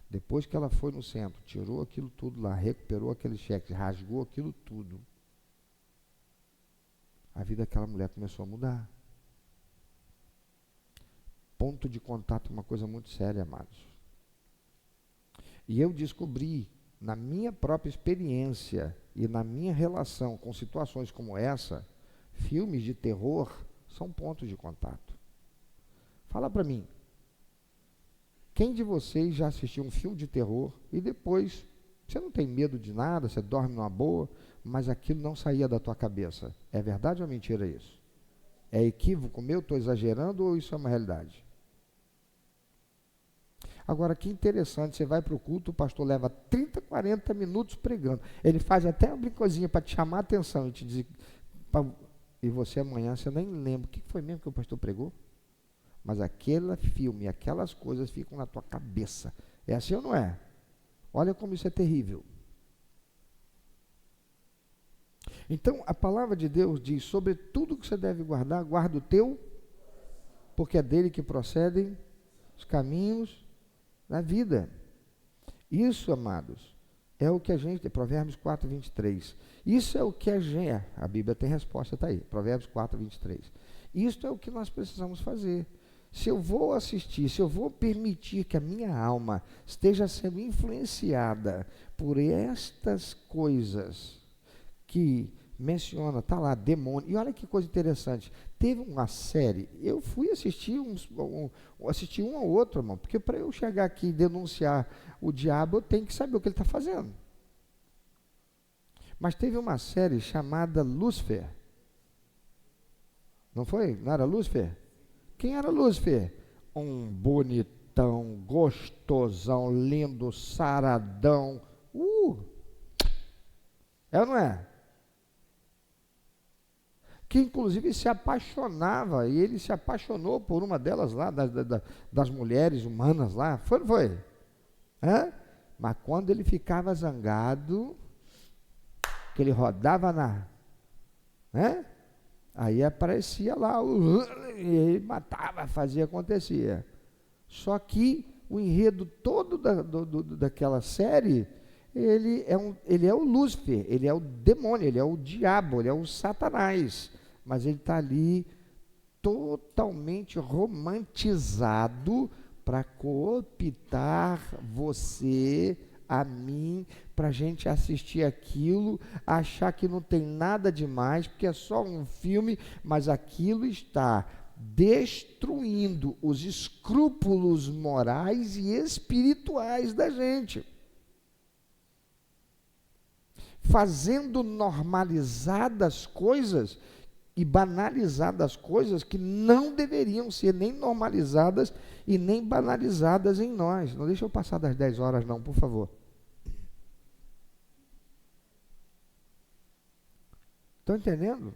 Depois que ela foi no centro, tirou aquilo tudo lá, recuperou aquele cheque, rasgou aquilo tudo, a vida daquela mulher começou a mudar. Ponto de contato é uma coisa muito séria, amados. E eu descobri, na minha própria experiência e na minha relação com situações como essa, filmes de terror são pontos de contato. Fala para mim, quem de vocês já assistiu um filme de terror e depois você não tem medo de nada, você dorme numa boa, mas aquilo não saía da tua cabeça? É verdade ou mentira isso? É equívoco meu? Estou exagerando ou isso é uma realidade? Agora, que interessante, você vai para o culto, o pastor leva 30, 40 minutos pregando. Ele faz até uma brincosinha para te chamar a atenção e te dizer, e você amanhã, você nem lembra o que foi mesmo que o pastor pregou, mas aquele filme, aquelas coisas ficam na tua cabeça. É assim ou não é? Olha como isso é terrível. Então, a palavra de Deus diz, sobre tudo que você deve guardar, guarda o teu, porque é dele que procedem os caminhos da vida. Isso, amados, é o que a gente, Provérbios 4, 23. Isso é o que a Bíblia tem resposta, está aí, Provérbios 4, 23. Isso é o que nós precisamos fazer. Se eu vou assistir, se eu vou permitir que a minha alma esteja sendo influenciada por estas coisas que menciona, está lá, demônio. E olha que coisa interessante, teve uma série, eu fui assistir assistir um ou outro, irmão, porque para eu chegar aqui e denunciar o diabo, eu tenho que saber o que ele está fazendo. Mas teve uma série chamada Lúcifer. Não foi? Não era Lúcifer? Quem era Lúcifer? Um bonitão, gostosão, lindo, saradão. É ou não é? Que inclusive se apaixonava, e ele se apaixonou por uma delas lá, das mulheres humanas lá. Foi ou não foi? Mas quando ele ficava zangado, que ele rodava aí aparecia lá, e ele matava, fazia, acontecia. Só que o enredo todo daquela série, ele é o Lúcifer, ele é o demônio, ele é o diabo, ele é o Satanás, mas ele está ali totalmente romantizado para cooptar você, a mim, para a gente assistir aquilo, achar que não tem nada demais, porque é só um filme, mas aquilo está destruindo os escrúpulos morais e espirituais da gente, fazendo normalizadas coisas e banalizadas coisas que não deveriam ser nem normalizadas e nem banalizadas em nós. Não deixa eu passar das 10 horas não, por favor. Estão entendendo?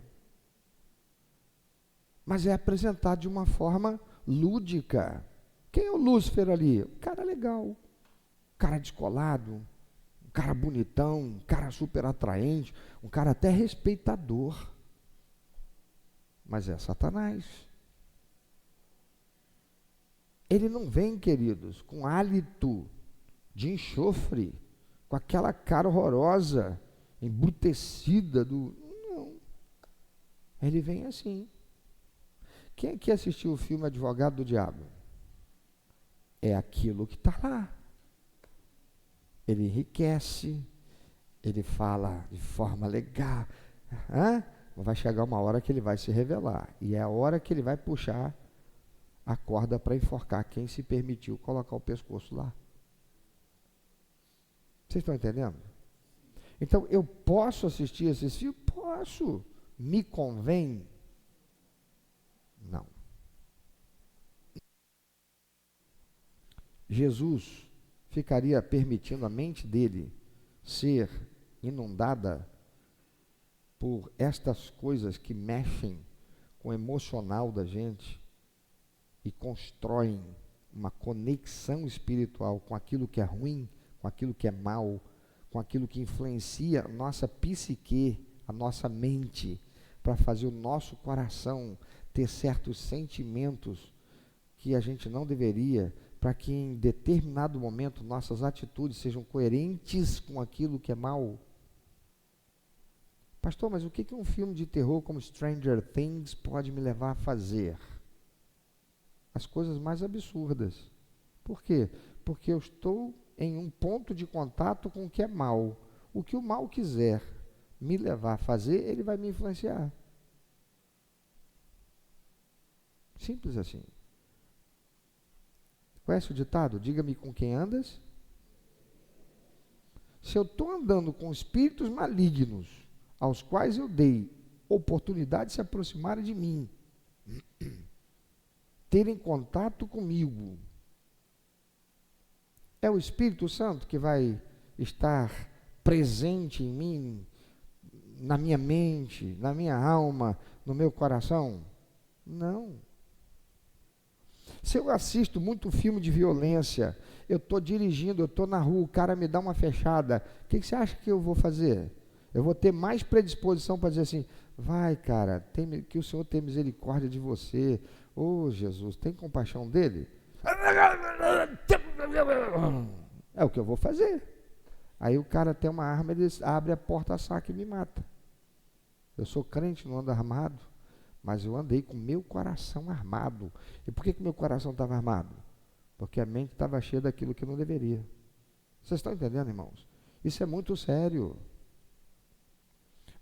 Mas é apresentado de uma forma lúdica. Quem é o Lúcifer ali? Um cara legal, um cara descolado, um cara bonitão, um cara super atraente, um cara até respeitador. Mas é Satanás. Ele não vem, queridos, com hálito de enxofre, com aquela cara horrorosa, embrutecida Não. Ele vem assim. Quem aqui assistiu o filme Advogado do Diabo? É aquilo que está lá. Ele enriquece, ele fala de forma legal, vai chegar uma hora que ele vai se revelar, e é a hora que ele vai puxar a corda para enforcar quem se permitiu colocar o pescoço lá. Vocês estão entendendo? Então, eu posso assistir esses filmes? Posso. Me convém? Não. Jesus ficaria permitindo a mente dele ser inundada por estas coisas que mexem com o emocional da gente e constroem uma conexão espiritual com aquilo que é ruim, com aquilo que é mal, com aquilo que influencia a nossa psique, a nossa mente, para fazer o nosso coração ter certos sentimentos que a gente não deveria, para que em determinado momento nossas atitudes sejam coerentes com aquilo que é mal. Pastor, mas o que um filme de terror como Stranger Things pode me levar a fazer? As coisas mais absurdas. Por quê? Porque eu estou em um ponto de contato com o que é mal. O que o mal quiser me levar a fazer, ele vai me influenciar. Simples assim. Conhece o ditado? Diga-me com quem andas? Se eu estou andando com espíritos malignos, aos quais eu dei oportunidade de se aproximarem de mim, terem contato comigo, é o Espírito Santo que vai estar presente em mim, na minha mente, na minha alma, no meu coração? Não. Se eu assisto muito filme de violência, eu estou dirigindo, eu estou na rua, o cara me dá uma fechada, o que você acha que eu vou fazer? Eu vou ter mais predisposição para dizer assim, vai cara, que o Senhor tenha misericórdia de você, Jesus, tem compaixão dele? É o que eu vou fazer. Aí o cara tem uma arma, ele abre a porta-saca e me mata. Eu sou crente, não ando armado, mas eu andei com meu coração armado. E por que meu coração estava armado? Porque a mente estava cheia daquilo que não deveria. Vocês estão entendendo, irmãos? Isso é muito sério.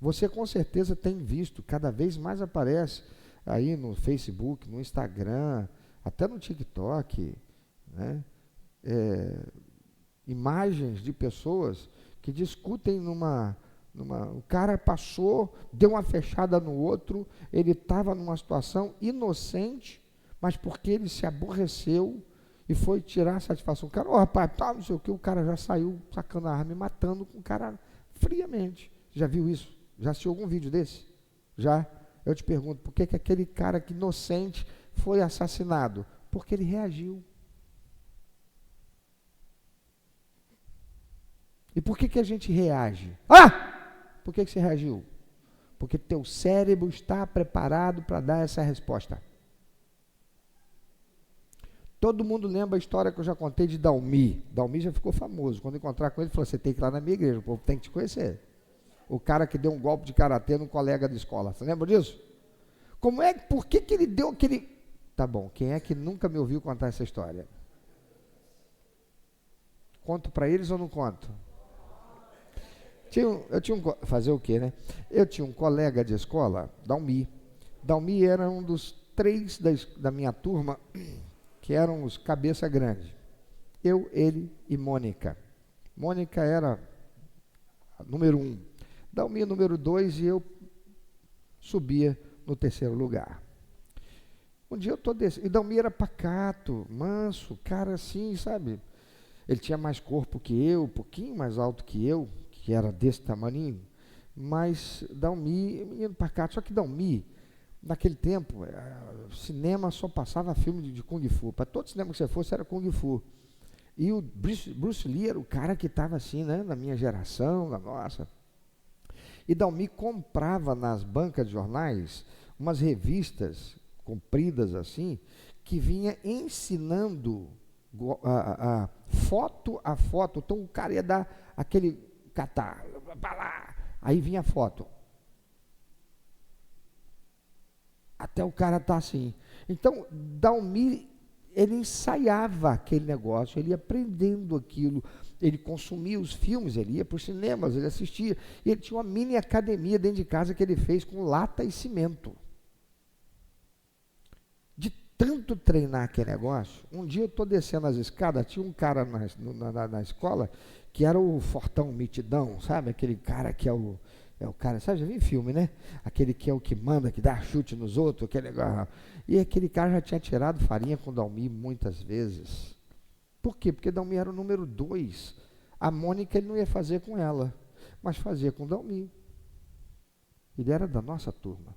Você com certeza tem visto, cada vez mais aparece aí no Facebook, no Instagram, até no TikTok, né? Imagens de pessoas que discutem o cara passou, deu uma fechada no outro, ele estava numa situação inocente, mas porque ele se aborreceu e foi tirar a satisfação. O cara, rapaz, tá, não sei o que, o cara já saiu sacando a arma e matando com o cara friamente. Já viu isso? Já assistiu algum vídeo desse? Já? Eu te pergunto, por que aquele cara que inocente foi assassinado? Porque ele reagiu. E por que a gente reage? Por que você reagiu? Porque teu cérebro está preparado para dar essa resposta. Todo mundo lembra a história que eu já contei de Dalmi. Dalmi já ficou famoso. Quando encontrar com ele, ele falou, você tem que ir lá na minha igreja, o povo tem que te conhecer. O cara que deu um golpe de karatê num colega de escola. Você lembra disso? Por que ele deu aquele... Tá bom, quem é que nunca me ouviu contar essa história? Conto para eles ou não conto? Fazer o quê, né? Eu tinha um colega de escola, Dalmi. Dalmi era um dos 3 da minha turma, que eram os cabeça grande. Eu, ele e Mônica. Mônica era número 1. Dalmi número 2 e eu subia no 3º lugar. Um dia eu estou descendo, e Dalmi era pacato, manso, cara assim, sabe? Ele tinha mais corpo que eu, um pouquinho mais alto que eu, que era desse tamaninho, mas Dalmi, menino pacato, só que Dalmi, naquele tempo, cinema só passava filme de Kung Fu, para todo cinema que você fosse era Kung Fu, e o Bruce Lee era o cara que estava assim, né, na minha geração, na nossa, e Dalmi comprava nas bancas de jornais, umas revistas compridas assim, que vinha ensinando foto a foto, então o cara ia dar aquele catar, aí vinha a foto, até o cara tá assim. Então Dalmi, ele ensaiava aquele negócio, ele ia aprendendo aquilo, ele consumia os filmes, ele ia para os cinemas, ele assistia, e ele tinha uma mini academia dentro de casa que ele fez com lata e cimento. De tanto treinar aquele negócio, um dia eu estou descendo as escadas, tinha um cara na escola, que era o fortão mitidão, sabe? Aquele cara que é o cara, sabe? Já viu em filme, né? Aquele que é o que manda, que dá chute nos outros, aquele negócio. E aquele cara já tinha tirado farinha com Dalmi muitas vezes. Por quê? Porque Dalmi era o número 2. A Mônica ele não ia fazer com ela, mas fazia com Dalmi. Ele era da nossa turma.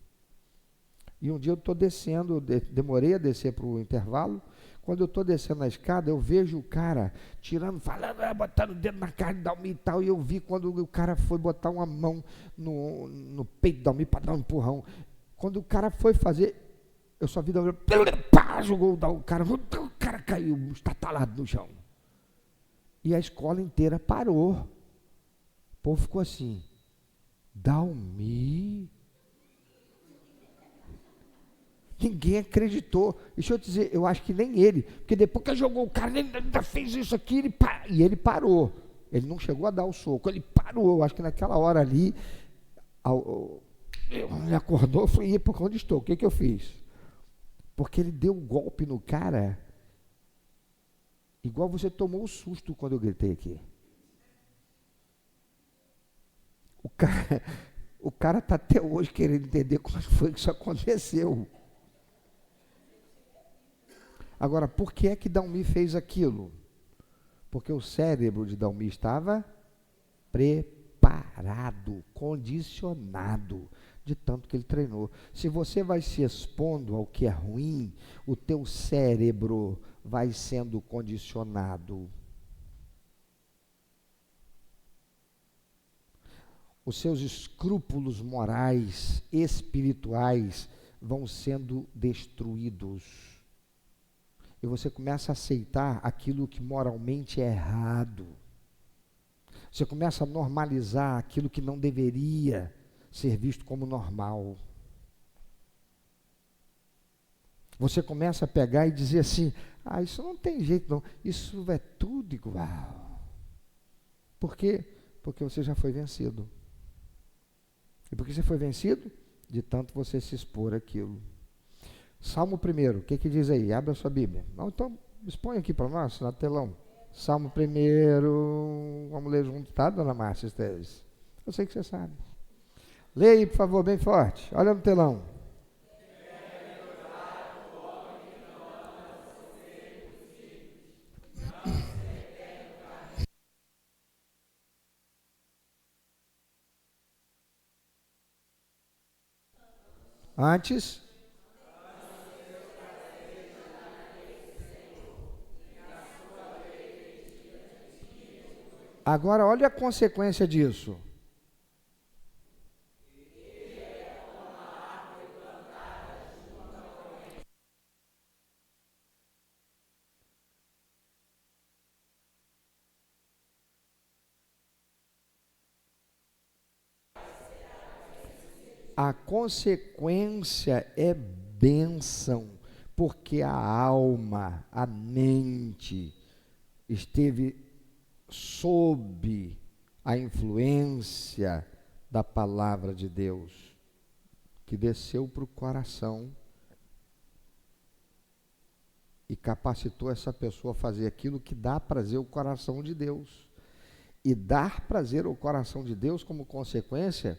E um dia eu estou descendo, demorei a descer para o intervalo. Quando eu estou descendo a escada, eu vejo o cara tirando, falando, botando o dedo na cara de Dalmi e tal. E eu vi quando o cara foi botar uma mão no peito de Dalmi para dar um empurrão. Quando o cara foi fazer, eu só vi Dalmi, pá, jogou o cara caiu estatalado no chão. E a escola inteira parou. O povo ficou assim, Dalmi? Ninguém acreditou. Deixa eu te dizer, eu acho que nem ele, porque depois que jogou o cara, ele ainda fez isso aqui, e ele parou. Ele não chegou a dar o soco, ele parou. Eu acho que naquela hora ali, ele acordou e falou, por onde estou? O que eu fiz? Porque ele deu um golpe no cara, igual você tomou o susto quando eu gritei aqui. O cara está até hoje querendo entender como foi que isso aconteceu. Agora, por que é que Dalmi fez aquilo? Porque o cérebro de Dalmi estava preparado. preparado, condicionado, de tanto que ele treinou. Se você vai se expondo ao que é ruim, o teu cérebro vai sendo condicionado. Os seus escrúpulos morais, espirituais, vão sendo destruídos. E você começa a aceitar aquilo que moralmente é errado. Você começa a normalizar aquilo que não deveria ser visto como normal. Você começa a pegar e dizer assim, isso não tem jeito não, isso é tudo igual. Por quê? Porque você já foi vencido. E por que você foi vencido? De tanto você se expor àquilo. Salmo 1, o que diz aí? Abra a sua Bíblia. Não, então, expõe aqui para nós, na telão. Salmo 1, vamos ler junto, tá, dona Márcia Esteves? Eu sei que você sabe. Leia aí, por favor, bem forte. Olha no telão. Antes. Agora, olha a consequência disso. A consequência é bênção, porque a alma, a mente, esteve sob a influência da palavra de Deus, que desceu para o coração e capacitou essa pessoa a fazer aquilo que dá prazer ao coração de Deus. E dar prazer ao coração de Deus, como consequência,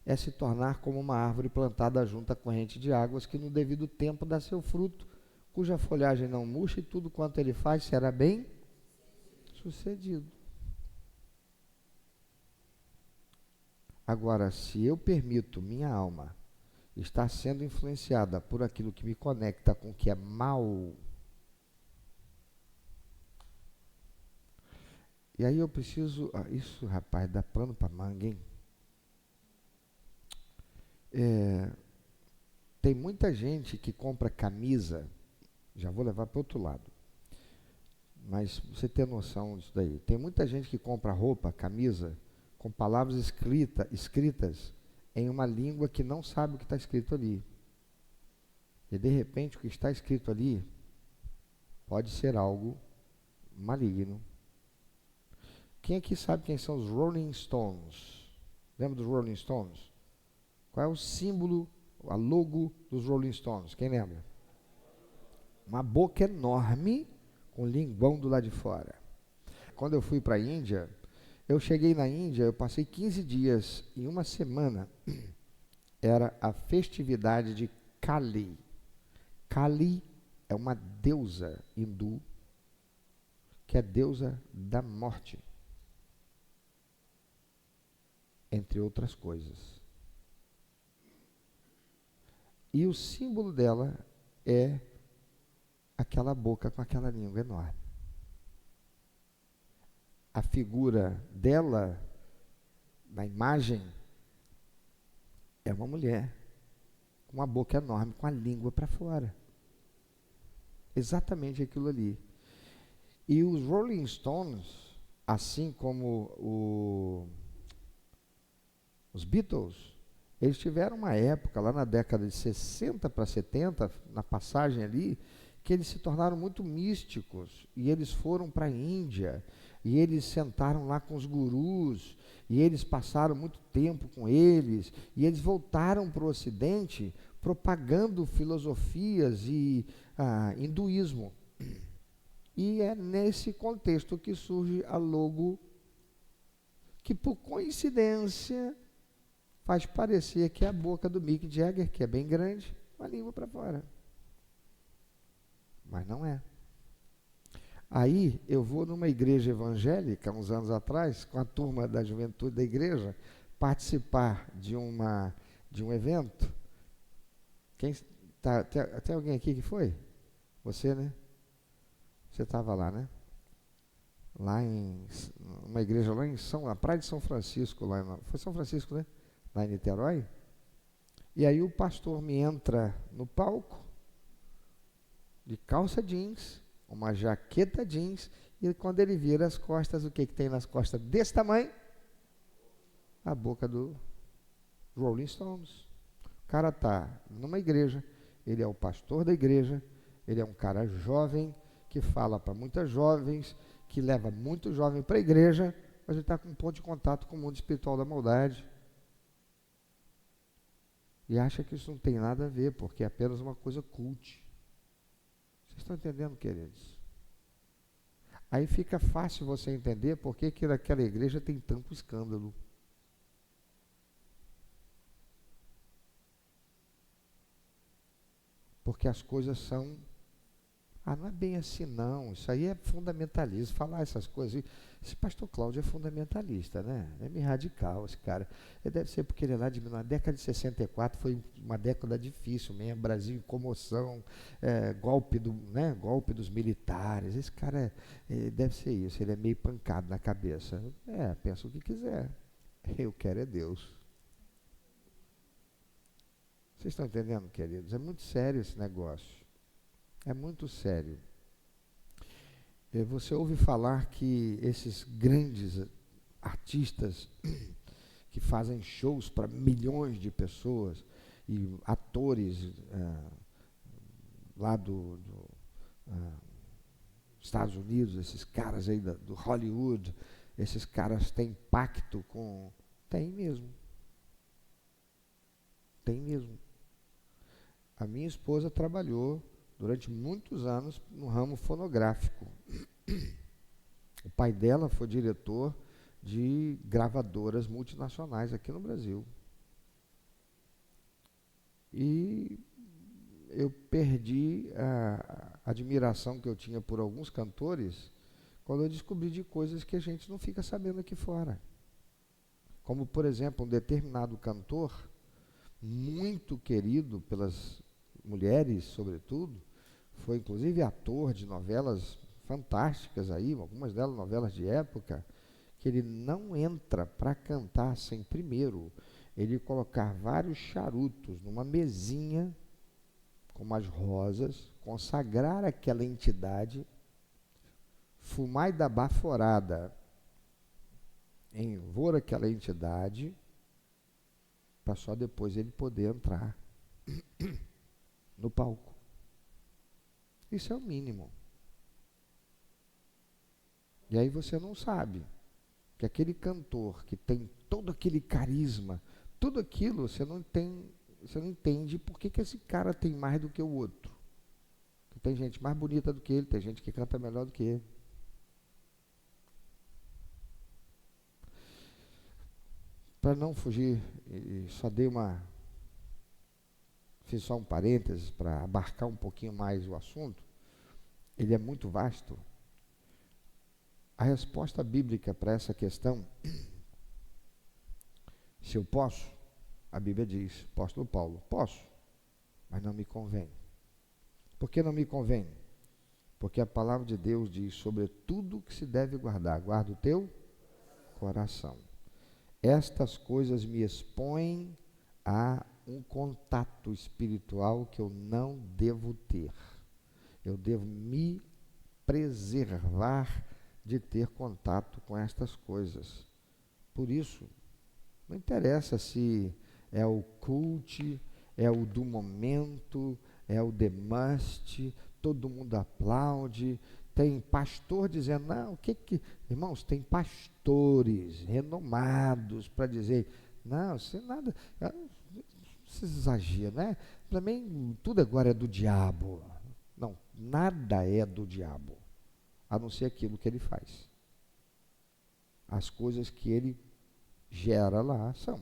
é se tornar como uma árvore plantada junto à corrente de águas, que no devido tempo dá seu fruto, cuja folhagem não murcha, e tudo quanto ele faz será bem sucedido. Agora, se eu permito minha alma estar sendo influenciada por aquilo que me conecta com o que é mal, e aí eu preciso, isso, rapaz, dá pano para manga, hein? Tem muita gente que compra camisa, já vou levar para o outro lado, mas você ter noção disso daí. Tem muita gente que compra roupa, camisa, com palavras escritas em uma língua que não sabe o que está escrito ali. E de repente o que está escrito ali pode ser algo maligno. Quem aqui sabe quem são os Rolling Stones? Lembra dos Rolling Stones? Qual é o símbolo, a logo dos Rolling Stones? Quem lembra? Uma boca enorme com linguão do lado de fora. Quando eu fui para a Índia, eu cheguei na Índia, eu passei 15 dias, em uma semana era a festividade de Kali. Kali é uma deusa hindu, que é deusa da morte, entre outras coisas. E o símbolo dela é aquela boca com aquela língua enorme. A figura dela, na imagem, é uma mulher com uma boca enorme, com a língua para fora. Exatamente aquilo ali. E os Rolling Stones, assim como os Beatles, eles tiveram uma época, lá na década de 60 para 70, na passagem ali, que eles se tornaram muito místicos, e eles foram para a Índia, e eles sentaram lá com os gurus, e eles passaram muito tempo com eles, e eles voltaram para o Ocidente propagando filosofias e hinduísmo. E é nesse contexto que surge a logo, que por coincidência faz parecer que é a boca do Mick Jagger, que é bem grande, com a língua para fora. Mas não é. Aí eu vou numa igreja evangélica, uns anos atrás, com a turma da juventude da igreja, participar de um evento. Tem alguém aqui que foi? Você, né? Você estava lá, né? Lá em uma igreja lá na Praia de São Francisco, foi São Francisco, né? Lá em Niterói. E aí o pastor me entra no palco de calça jeans, uma jaqueta jeans, e quando ele vira as costas, o que tem nas costas desse tamanho? A boca do Rolling Stones. O cara está numa igreja, ele é o pastor da igreja, ele é um cara jovem, que fala para muitas jovens, que leva muito jovem para a igreja, mas ele está com um ponto de contato com o mundo espiritual da maldade. E acha que isso não tem nada a ver, porque é apenas uma coisa cult. Vocês estão entendendo, queridos? Aí fica fácil você entender por que aquela igreja tem tanto escândalo. Porque as coisas são... não é bem assim não, isso aí é fundamentalismo, falar essas coisas. Esse pastor Cláudio é fundamentalista, né? É meio radical esse cara. Ele deve ser porque ele é lá na década de 64, foi uma década difícil mesmo, Brasil em comoção, golpe dos militares. Esse cara deve ser isso, ele é meio pancado na cabeça. Pensa o que quiser. Eu quero é Deus. Vocês estão entendendo, queridos? É muito sério esse negócio. É muito sério. Você ouve falar que esses grandes artistas que fazem shows para milhões de pessoas e atores lá dos Estados Unidos, esses caras aí do Hollywood, esses caras têm pacto com... Tem mesmo. Tem mesmo. A minha esposa trabalhou durante muitos anos no ramo fonográfico. O pai dela foi diretor de gravadoras multinacionais aqui no Brasil. E eu perdi a admiração que eu tinha por alguns cantores quando eu descobri de coisas que a gente não fica sabendo aqui fora. Como, por exemplo, um determinado cantor, muito querido pelas mulheres, sobretudo, foi inclusive ator de novelas fantásticas aí, algumas delas novelas de época, que ele não entra para cantar sem primeiro ele colocar vários charutos numa mesinha com umas rosas, consagrar aquela entidade, fumar e dar baforada em vor aquela entidade, para só depois ele poder entrar no palco. Isso é o mínimo. E aí você não sabe que aquele cantor que tem todo aquele carisma, tudo aquilo, você não entende por que esse cara tem mais do que o outro. Tem gente mais bonita do que ele, tem gente que canta melhor do que ele. Para não fugir, fiz só um parênteses para abarcar um pouquinho mais o assunto. Ele é muito vasto. A resposta bíblica para essa questão, se eu posso, a Bíblia diz, apóstolo Paulo, posso, mas não me convém. Por que não me convém? Porque a palavra de Deus diz sobre tudo que se deve guardar, guarda o teu coração. Estas coisas me expõem a um contato espiritual que eu não devo ter. Eu devo me preservar de ter contato com estas coisas. Por isso, não interessa se é o cult, é o do momento, é o the must, todo mundo aplaude, tem pastor dizendo, não, irmãos, tem pastores renomados para dizer, não, isso é nada, você exagera, né? Para mim, tudo agora é do diabo. Não, nada é do diabo, a não ser aquilo que ele faz. As coisas que ele gera lá são.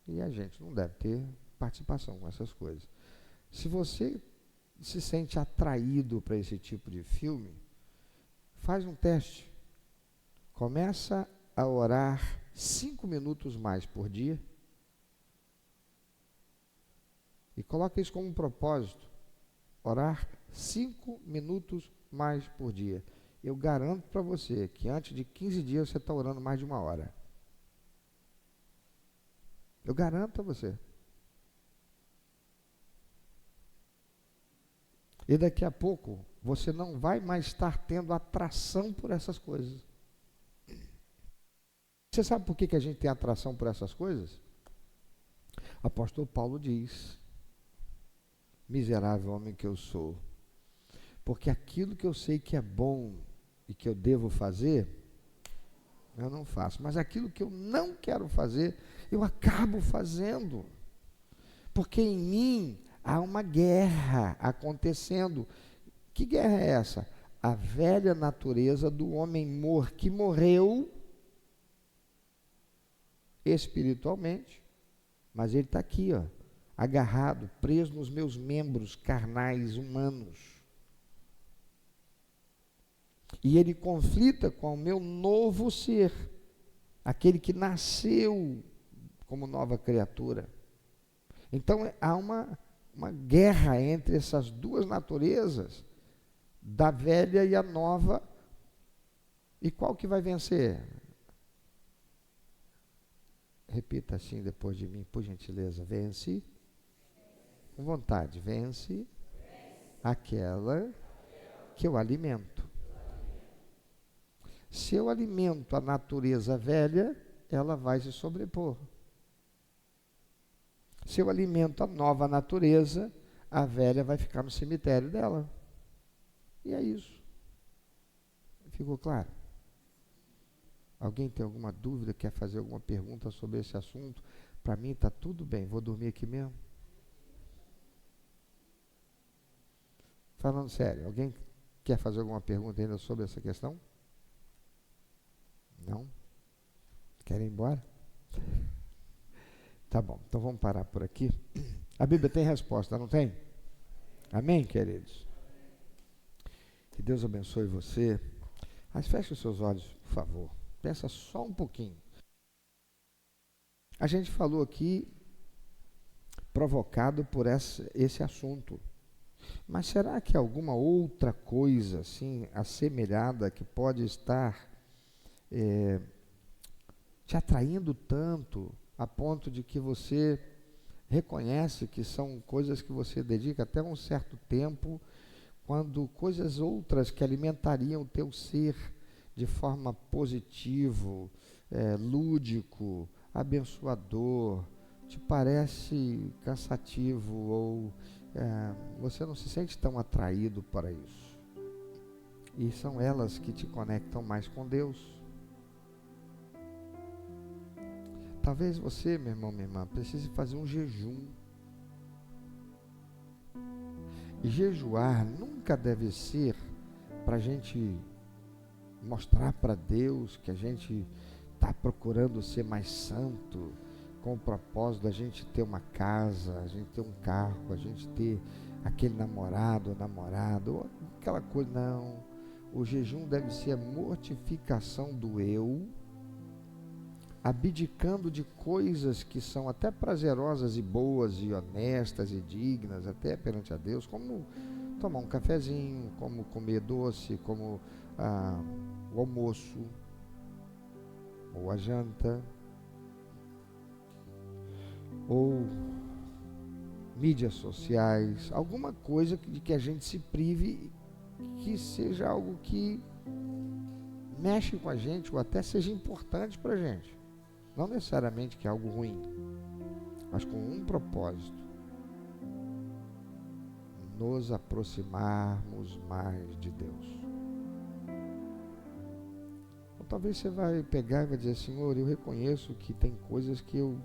E a gente não deve ter participação com essas coisas. Se você se sente atraído para esse tipo de filme, faz um teste. Começa a orar 5 minutos mais por dia? E coloca isso como um propósito. Orar 5 minutos mais por dia. Eu garanto para você que antes de 15 dias você está orando mais de 1 hora. Eu garanto a você. E daqui a pouco você não vai mais estar tendo atração por essas coisas. Você sabe por que a gente tem atração por essas coisas? O apóstolo Paulo diz: miserável homem que eu sou, porque aquilo que eu sei que é bom e que eu devo fazer, eu não faço, mas aquilo que eu não quero fazer, eu acabo fazendo, porque em mim há uma guerra acontecendo. Que guerra é essa? A velha natureza do homem que morreu espiritualmente, mas ele está aqui, ó, agarrado, preso nos meus membros carnais humanos. E ele conflita com o meu novo ser, aquele que nasceu como nova criatura. Então há uma guerra entre essas duas naturezas, da velha e a nova. E qual que vai vencer? Repita assim depois de mim, por gentileza. Vence, com vontade, vence aquela que eu alimento. Se eu alimento a natureza velha, ela vai se sobrepor. Se eu alimento a nova natureza, a velha vai ficar no cemitério dela. E é isso. Ficou claro? Alguém tem alguma dúvida, quer fazer alguma pergunta sobre esse assunto? Para mim está tudo bem, vou dormir aqui mesmo. Falando sério, alguém quer fazer alguma pergunta ainda sobre essa questão? Não? Querem ir embora? Tá bom, então vamos parar por aqui. A Bíblia tem resposta, não tem? Amém, queridos? Que Deus abençoe você. Mas feche os seus olhos, por favor. Pensa só um pouquinho. A gente falou aqui, provocado por esse assunto. Mas será que alguma outra coisa, assim, assemelhada, que pode estar te atraindo tanto, a ponto de que você reconhece que são coisas que você dedica até um certo tempo, quando coisas outras que alimentariam o teu ser de forma positivo, lúdico, abençoador, te parece cansativo ou você não se sente tão atraído para isso. E são elas que te conectam mais com Deus. Talvez você, meu irmão, minha irmã, precise fazer um jejum. E jejuar nunca deve ser para a gente mostrar para Deus que a gente está procurando ser mais santo, com o propósito da gente ter uma casa, a gente ter um carro, a gente ter aquele namorado ou namorada, ou aquela coisa. Não. O jejum deve ser a mortificação do eu, abdicando de coisas que são até prazerosas e boas e honestas e dignas até perante a Deus, como tomar um cafezinho, como comer doce, como o almoço ou a janta, ou mídias sociais, alguma coisa de que a gente se prive, que seja algo que mexe com a gente ou até seja importante para a gente. Não necessariamente que é algo ruim, mas com um propósito: nos aproximarmos mais de Deus. Ou talvez você vai pegar e vai dizer: Senhor, eu reconheço que tem coisas que eu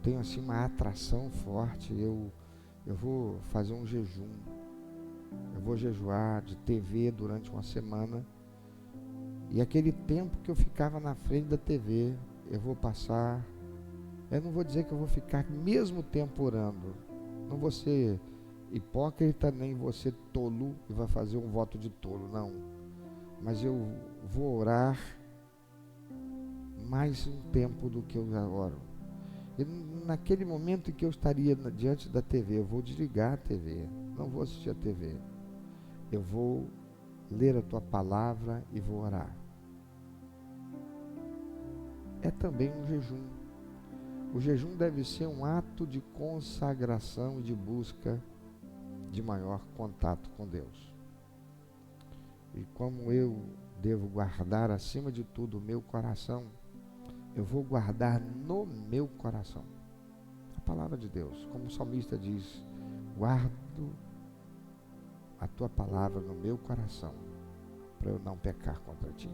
tenho assim uma atração forte, eu vou fazer um jejum, eu vou jejuar de TV durante uma semana, e aquele tempo que eu ficava na frente da TV, eu vou passar. Eu não vou dizer que eu vou ficar mesmo tempo orando, não vou ser hipócrita, nem vou ser tolo e vai fazer um voto de tolo, não. Mas eu vou orar mais um tempo do que eu oro. E naquele momento em que eu estaria diante da TV, eu vou desligar a TV, não vou assistir a TV. Eu vou ler a tua palavra e vou orar. É também um jejum. O jejum deve ser um ato de consagração e de busca de maior contato com Deus. E como eu devo guardar acima de tudo o meu coração, eu vou guardar no meu coração a palavra de Deus. Como o salmista diz, guardo a tua palavra no meu coração, para eu não pecar contra ti.